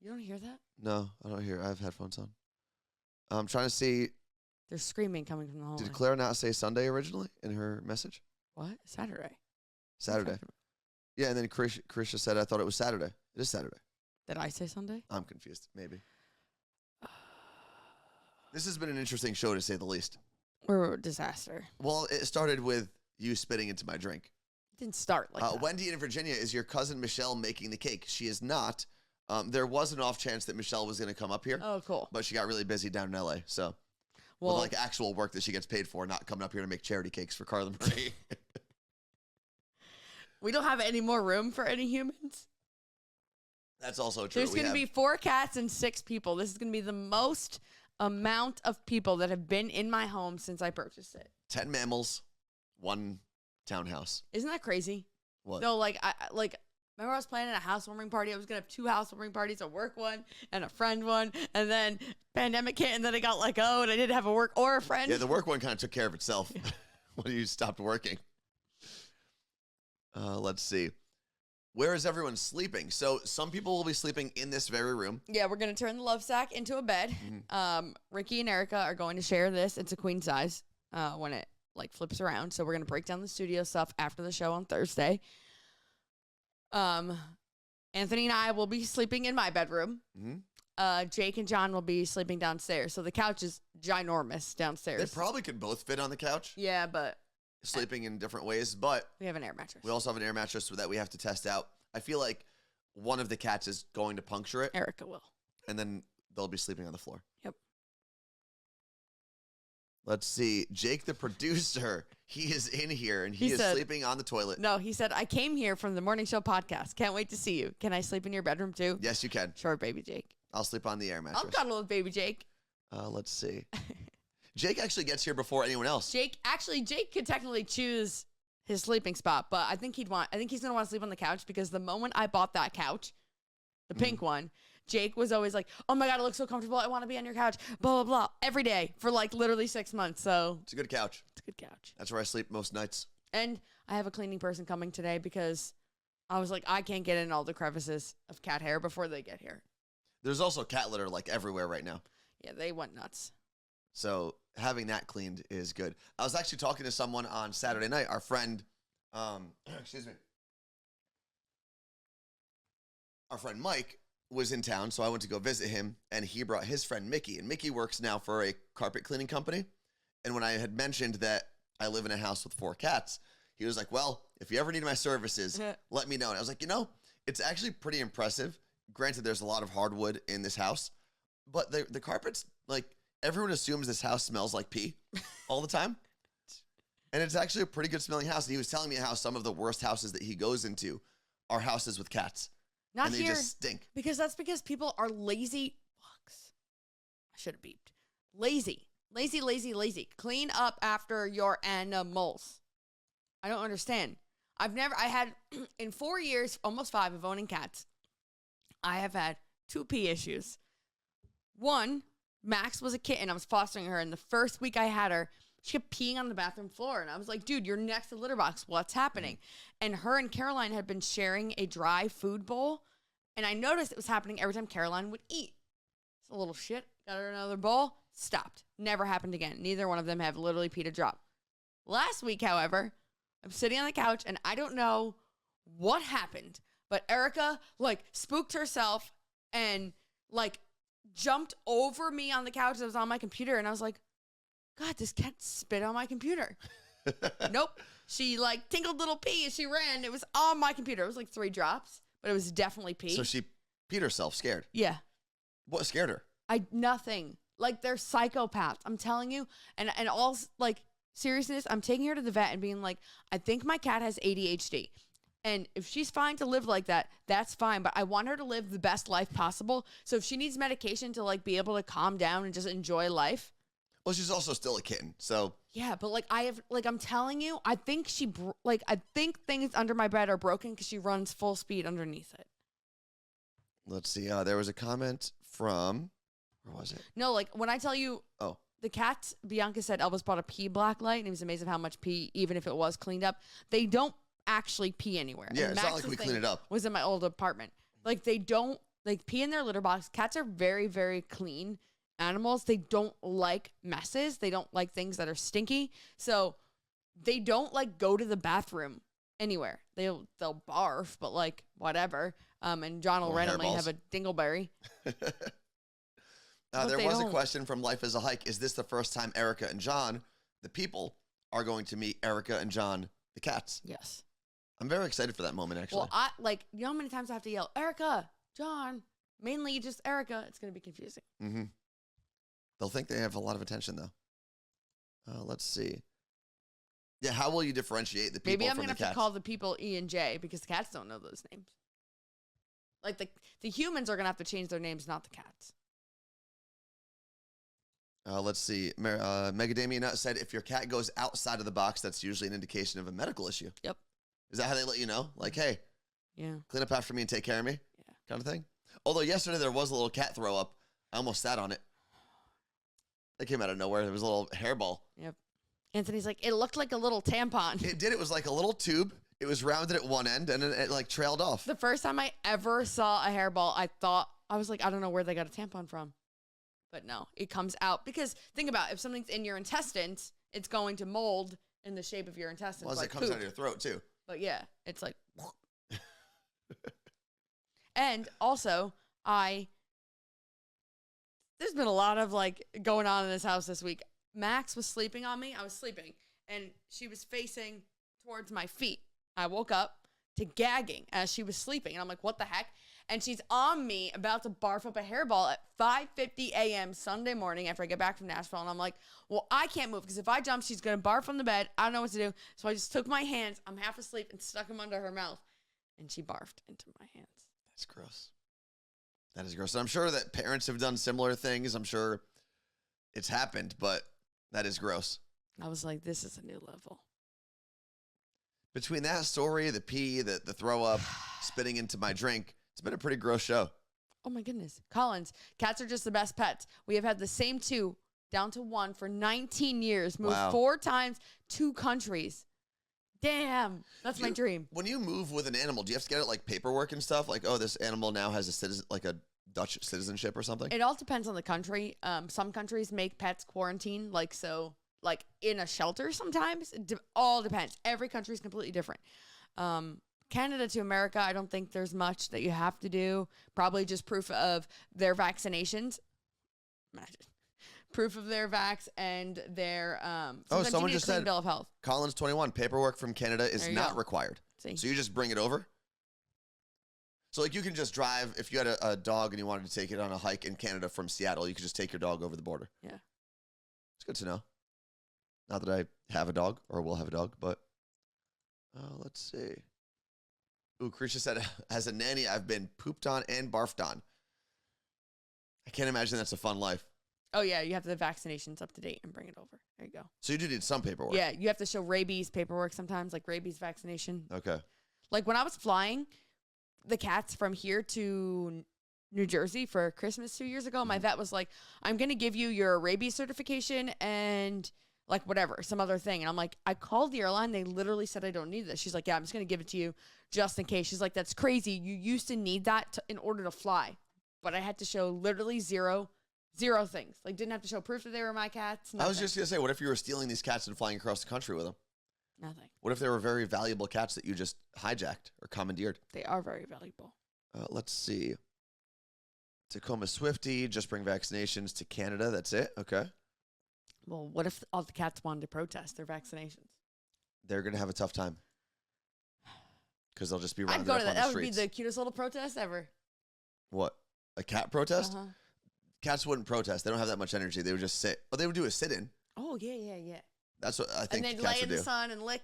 You don't hear that?
No, I don't hear. I have headphones on. I'm trying to see.
There's screaming coming from the hallway.
Did Claire not say Sunday originally in her message?
What? Saturday.
Yeah, and then Krisha said, I thought it was Saturday. It is Saturday.
Did I say Sunday?
I'm confused. Maybe. This has been an interesting show, to say the least.
Or a disaster.
Well, it started with you spitting into my drink.
It didn't start like that.
Wendy in Virginia, is your cousin Michelle making the cake? She is not. There was an off chance that Michelle was going to come up here.
Oh, cool.
But she got really busy down in L.A., so. Well, with like actual work that she gets paid for, not coming up here to make charity cakes for Carla Marie.
We don't have any more room for any humans.
That's also true.
There's going to be 4 cats and 6 people. This is going to be the most amount of people that have been in my home since I purchased it.
10 mammals, 1 townhouse.
Isn't that crazy?
What?
No, remember I was planning a housewarming party. I was going to have 2 housewarming parties, a work one and a friend one. And then pandemic hit, and then I got let go, and I didn't have a work or a friend.
Yeah, the work one kind of took care of itself when you stopped working. Let's see. Where is everyone sleeping? So some people will be sleeping in this very room.
Yeah, we're going to turn the love sack into a bed. Ricky and Erica are going to share this. It's a queen size when it flips around. So we're going to break down the studio stuff after the show on Thursday. Anthony and I will be sleeping in my bedroom. Jake and John will be sleeping downstairs. So the couch is ginormous downstairs.
They probably could both fit on the couch.
Yeah, but
sleeping in different ways, but
we have an air mattress.
We also have an air mattress that we have to test out. I feel like one of the cats is going to puncture it.
Erica will.
And then they'll be sleeping on the floor.
Yep.
Let's see. Jake, the producer, he is in here and he is
said-
sleeping on the toilet.
No, he said, I came here from the morning show podcast. Can't wait to see you. Can I sleep in your bedroom too?
Yes, you can.
Sure, baby Jake.
I'll sleep on the air
I'll
mattress.
cuddle with baby Jake.
Let's see. Jake actually gets here before anyone else.
Jake could technically choose his sleeping spot, but I think he's going to want to sleep on the couch because the moment I bought that couch, the pink one, Jake was always like, oh my God, it looks so comfortable. I want to be on your couch, blah, blah, blah, every day for like literally 6 months. So
It's a good couch.
it's a good couch.
That's where I sleep most nights.
And I have a cleaning person coming today because I was like, I can't get in all the crevices of cat hair before they get here.
There's also cat litter like everywhere right now.
Yeah, they went nuts.
So having that cleaned is good. I was actually talking to someone on Saturday night. Our friend, excuse me. Our friend Mike was in town, so I went to go visit him, and he brought his friend Mickey. And Mickey works now for a carpet cleaning company. And when I had mentioned that I live in a house with 4 cats, he was like, well, if you ever need my services, let me know. And I was like, it's actually pretty impressive. Granted, there's a lot of hardwood in this house, but the carpets, like, everyone assumes this house smells like pee all the time. And it's actually a pretty good smelling house. And he was telling me how some of the worst houses that he goes into are houses with cats.
Not
and they
here.
just stink.
Because people are lazy fucks. I should have beeped. Lazy. Lazy, lazy, lazy. Clean up after your animals. I don't understand. I had, in 4 years, almost 5 of owning cats, I have had 2 pee issues. One, Max was a kitten. I was fostering her, and the first week I had her, she kept peeing on the bathroom floor. And I was like, dude, you're next to the litter box. What's happening? And her and Caroline had been sharing a dry food bowl. And I noticed it was happening every time Caroline would eat. It's a little shit. Got her another bowl. Stopped. Never happened again. Neither one of them have literally peed a drop. Last week, however, I'm sitting on the couch, and I don't know what happened. But Erica, spooked herself and, jumped over me on the couch that was on my computer. And I was like, God, this cat spit on my computer. Nope. She tinkled little pee as she ran. It was on my computer. It was 3 drops, but it was definitely pee.
So she peed herself, scared.
Yeah.
What scared her?
Nothing. They're psychopaths. I'm telling you. And all seriousness, I'm taking her to the vet and being like, I think my cat has ADHD. And if she's fine to live like that, that's fine. But I want her to live the best life possible. So if she needs medication to be able to calm down and just enjoy life.
Well, she's also still a kitten, so.
Yeah, but I'm telling you, I think I think things under my bed are broken because she runs full speed underneath it.
Let's see. There was a comment from, where was it?
No, when I tell you,
Oh.
the cats, Bianca said Elvis bought a pee black light, and he was amazed at how much pee, even if it was cleaned up. They don't actually pee anywhere.
Yeah,
And
it's not
Max's
like we
thing
clean it up.
Was in my old apartment. They don't pee in their litter box. Cats are very, very clean animals. They don't like messes. They don't like things that are stinky. So they don't go to the bathroom anywhere. They'll barf, but whatever. And John will
Or
randomly
hairballs.
have a dingleberry. But
There
they
was a
don't.
question from Life as a Hike. Is this the first time Erica and John, the people, are going to meet Erica and John, the cats?
Yes.
I'm very excited for that moment, actually.
Well, you know how many times I have to yell, Erica, John, mainly just Erica. It's going to be confusing.
Mm-hmm. They'll think they have a lot of attention, though. Let's see. Yeah, how will you differentiate the people
Maybe I'm
from
going
the
to have
cats?
to call the people E and J because the cats don't know those names. The humans are going to have to change their names, not the cats.
Let's see. Megadamia Nut said, if your cat goes outside of the box, that's usually an indication of a medical issue.
Yep.
Is that how they let you know? Hey,
Yeah.
clean up after me and take care of me?
Yeah.
Kind of thing? Although yesterday there was a little cat throw up. I almost sat on it. It came out of nowhere. There was a little hairball.
Yep. Anthony's like, it looked like a little tampon.
It did. It was like a little tube. It was rounded at one end, and then it trailed off.
The first time I ever saw a hairball, I was like, I don't know where they got a tampon from. But no, it comes out. Because think about it, if something's in your intestines, it's going to mold in the shape of your intestines.
Well, as
like
it comes
poop.
out of your throat, too.
But yeah, it's like. And also, there's been a lot of going on in this house this week. Max was sleeping on me. I was sleeping, and she was facing towards my feet. I woke up. to gagging as she was sleeping. And I'm like, what the heck? And she's on me about to barf up a hairball at 5:50 a.m. Sunday morning after I get back from Nashville. And I'm like, well, I can't move because if I jump, she's going to barf on the bed. I don't know what to do. So I just took my hands. I'm half asleep and stuck them under her mouth. And she barfed into my hands.
That's gross. That is gross. And I'm sure that parents have done similar things. I'm sure it's happened, but that is gross.
I was like, this is a new level.
Between that story, the pee, the throw up, spitting into my drink, it's been a pretty gross show.
Oh my goodness. Collins, cats are just the best pets. We have had the same 2 down to 1 for 19 years. Moved 4 times, 2 countries. Damn. That's my dream.
When you move with an animal, do you have to get it like paperwork and stuff? Like, oh, this animal now has a citizen, like a Dutch citizenship or something?
It all depends on the country. Some countries make pets quarantine, like in a shelter sometimes. It all depends. Every country is completely different. Canada to America, I don't think there's much that you have to do. Probably just proof of their vaccinations. Imagine. Proof of their vax and their
someone just said
bill of health.
Collins 21, paperwork from Canada is not required.
See?
So you just bring it over? So like you can just drive, if you had a dog and you wanted to take it on a hike in Canada from Seattle, you could just take your dog over the border.
Yeah.
It's good to know. Not that I have a dog or will have a dog, but let's see. Ooh, Krisha said, as a nanny, I've been pooped on and barfed on. I can't imagine that's a fun life.
Oh, yeah, you have the vaccinations up to date and bring it over. There you go.
So you do need some paperwork.
Yeah, you have to show rabies paperwork sometimes, like rabies vaccination.
Okay.
Like when I was flying the cats from here to New Jersey for Christmas 2 years ago, my vet was like, I'm going to give you your rabies certification and like whatever, some other thing. And I'm like, I called the airline. They literally said I don't need this. She's like, yeah, I'm just going to give it to you just in case. She's like, that's crazy. You used to need that in order to fly. But I had to show literally zero things. Like, didn't have to show proof that they were my cats. Nothing.
I was just going to say, what if you were stealing these cats and flying across the country with them?
Nothing.
What if they were very valuable cats that you just hijacked or commandeered?
They are very valuable.
Let's see. Tacoma Swiftie, just bring vaccinations to Canada. That's it? Okay.
Well, what if all the cats wanted to protest their vaccinations?
They're going to have a tough time. Because they'll just be rounded
I'd go
up
to
on
that.
the
That
streets.
would be the cutest little protest ever.
What? A cat protest?
Uh-huh.
Cats wouldn't protest. They don't have that much energy. They would just sit. But they would do a sit-in.
Oh, yeah.
That's what I think
and then
cats
lay in
would
the
do.
sun and lick.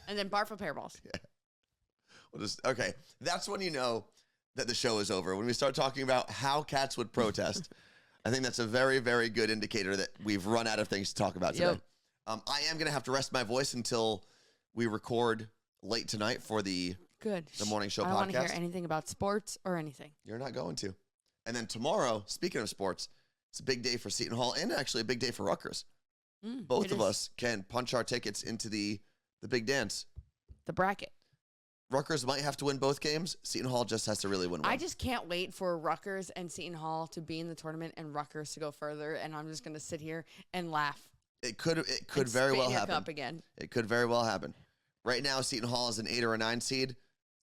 And then barf up hairballs.
Yeah. Okay. That's when you know that the show is over. When we start talking about how cats would protest, I think that's a very, very good indicator that we've run out of things to talk about today.
Yep.
I am going to have to rest my voice until we record late tonight for the morning show podcast.
I don't want to hear anything about sports or anything.
You're not going to. And then tomorrow, speaking of sports, it's a big day for Seton Hall and actually a big day for Rutgers. Both of us can punch our tickets into the big dance.
The bracket.
Rutgers might have to win both games. Seton Hall just has to really win one.
I just can't wait for Rutgers and Seton Hall to be in the tournament and Rutgers to go further. And I'm just going to sit here and laugh.
It could very well happen.
Cup again.
It could very well happen. Right now, Seton Hall is an 8 or a 9 seed.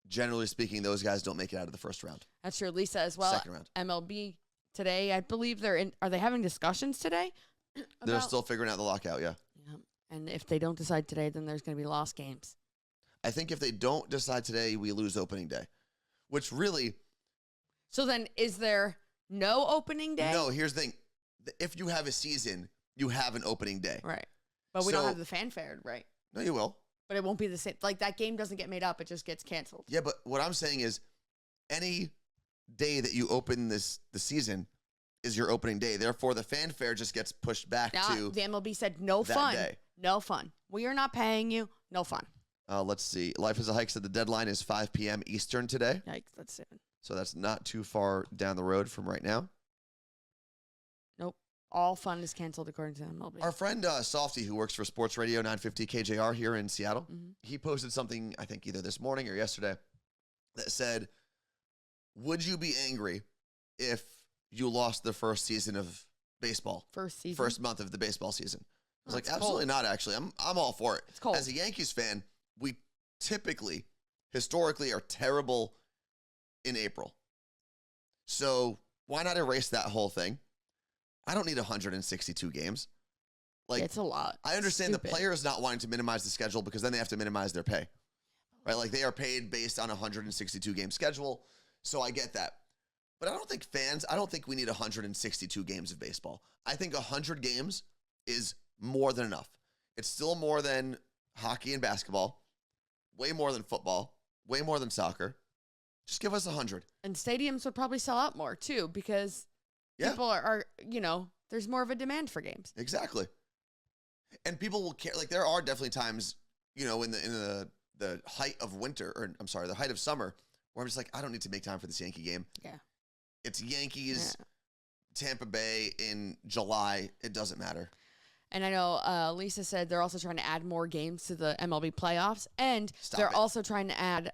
Generally speaking, those guys don't make it out of the first round.
That's true. Lisa as well.
Second round.
MLB today, I believe are they having discussions today?
They're still figuring out the lockout, yeah.
And if they don't decide today, then there's going to be lost games.
I think if they don't decide today, we lose opening day, which really...
So then is there no opening day?
No, here's the thing. If you have a season, you have an opening day.
Right. But we don't have the fanfare, right?
No, you will.
But it won't be the same. Like, that game doesn't get made up. It just gets canceled.
Yeah, but what I'm saying is any day that you open the season is your opening day. Therefore, the fanfare just gets pushed back to
the MLB said no
that
fun.
day.
No fun. We are not paying you. No fun.
Let's see. Life is a Hike said the deadline is 5 p.m. Eastern today.
Yikes, that's soon.
So that's not too far down the road from right now.
Nope. All fun is canceled according to MLB.
Our friend Softy, who works for Sports Radio 950 KJR here in Seattle, he posted something, I think either this morning or yesterday, that said, would you be angry if you lost the first season of baseball? First month of the baseball season. I was like, absolutely not, actually. I'm all for it.
It's cold.
As a Yankees fan, we historically are terrible in April. So why not erase that whole thing? I don't need 162 games. Like,
it's a lot.
I understand
Stupid.
the players not wanting to minimize the schedule because then they have to minimize their pay. right? Like they are paid based on a 162 game schedule. So I get that. But I don't think we need 162 games of baseball. I think 100 games is more than enough. It's still more than hockey and basketball, way more than football, way more than soccer. Just give us 100.
And stadiums would probably sell out more too because people are, there's more of a demand for games.
Exactly. And people will care. Like there are definitely times, in the height of winter, the height of summer, where I'm just like, I don't need to make time for this Yankee game.
Yeah.
It's Yankees, Tampa Bay in July. It doesn't matter. And
I know Lisa said they're also trying to add more games to the MLB playoffs, and they're also trying to add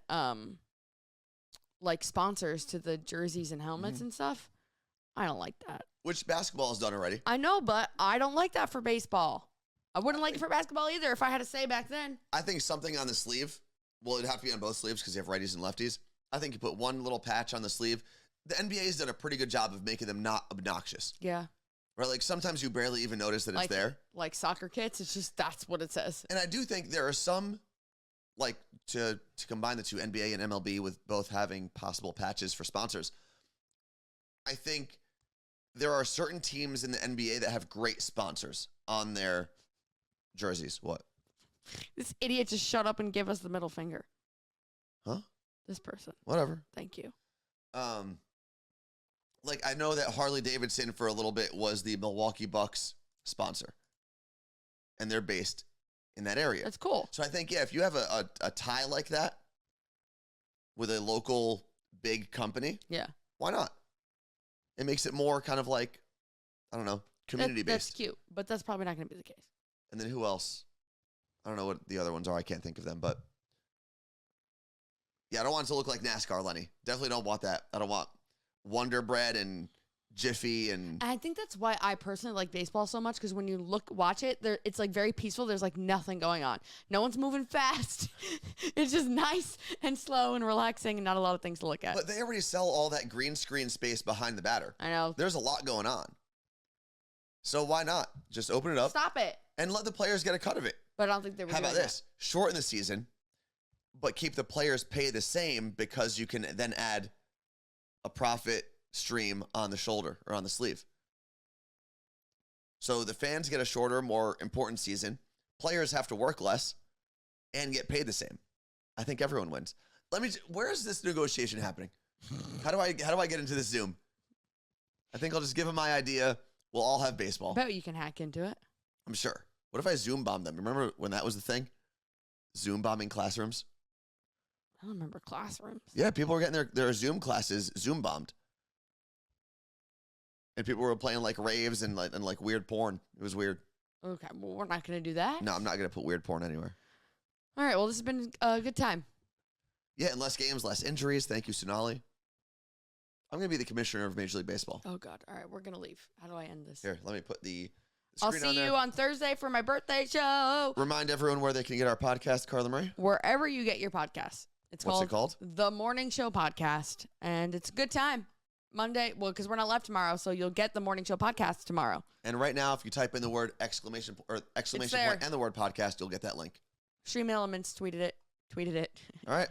like sponsors to the jerseys and helmets and stuff. I don't like that.
Which basketball has done already.
I know, but I don't like that for baseball. I wouldn't like it for basketball either if I had to say back then.
I think something on the sleeve, well, it'd have to be on both sleeves because you have righties and lefties. I think you put one little patch on the sleeve. The NBA has done a pretty good job of making them not obnoxious.
Yeah.
Right? Like sometimes you barely even notice that it's there.
Like soccer kits, it's just that's what it says.
And I do think there are some, like to combine the two, NBA and MLB, with both having possible patches for sponsors. I think there are certain teams in the NBA that have great sponsors on their jerseys. What?
This idiot just shut up and gave us the middle finger.
Huh?
This person.
Whatever.
Thank you.
Like I know that Harley Davidson for a little bit was the Milwaukee Bucks sponsor, and they're based in that area.
That's cool.
So I think, if you have a tie like that with a local big company, why not? It makes it more kind of like, I don't know, community based.
That's cute, but that's probably not going to be the case.
And then who else? I don't know what the other ones are. I can't think of them, but yeah, I don't want it to look like NASCAR, Lenny. Definitely don't want that. I don't want Wonder Bread and Jiffy and
I think that's why I personally like baseball so much, because when you watch it, it's like very peaceful. There's like nothing going on. No one's moving fast. It's just nice and slow and relaxing and not a lot of things to look at.
But they already sell all that green screen space behind the batter.
I know.
There's a lot going on. So why not just open it up?
Stop it.
And let the players get a cut of it.
But I don't think they were
How
doing
about this? Shorten the season, but keep the players pay the same, because you can then add a profit stream on the shoulder or on the sleeve. So the fans get a shorter, more important season. Players have to work less and get paid the same. I think everyone wins. Where is this negotiation happening? How do I get into this Zoom? I think I'll just give them my idea. We'll all have baseball.
I bet you can hack into it.
I'm sure. What if I Zoom bomb them? Remember when that was the thing? Zoom bombing classrooms?
I don't remember classrooms.
Yeah, people were getting their Zoom classes Zoom bombed. And people were playing like raves and like weird porn. It was weird.
Okay, well, we're not going to do that.
No, I'm not going to put weird porn anywhere.
All right, well, this has been a good time.
Yeah, and less games, less injuries. Thank you, Sonali. I'm going to be the commissioner of Major League Baseball.
Oh, God. All right, we're going to leave. How do I end this?
Here, let me put the
I'll
screen on
see
there.
you on Thursday for my birthday show.
Remind everyone where they can get our podcast, Carla Marie.
Wherever you get your podcasts.
What's it called?
The Morning Show Podcast. And it's a good time. Monday, well, because we're not left tomorrow, so you'll get the Morning Show Podcast tomorrow.
And right now, if you type in the word exclamation point and the word podcast, you'll get that link.
Stream Elements tweeted it.
All right.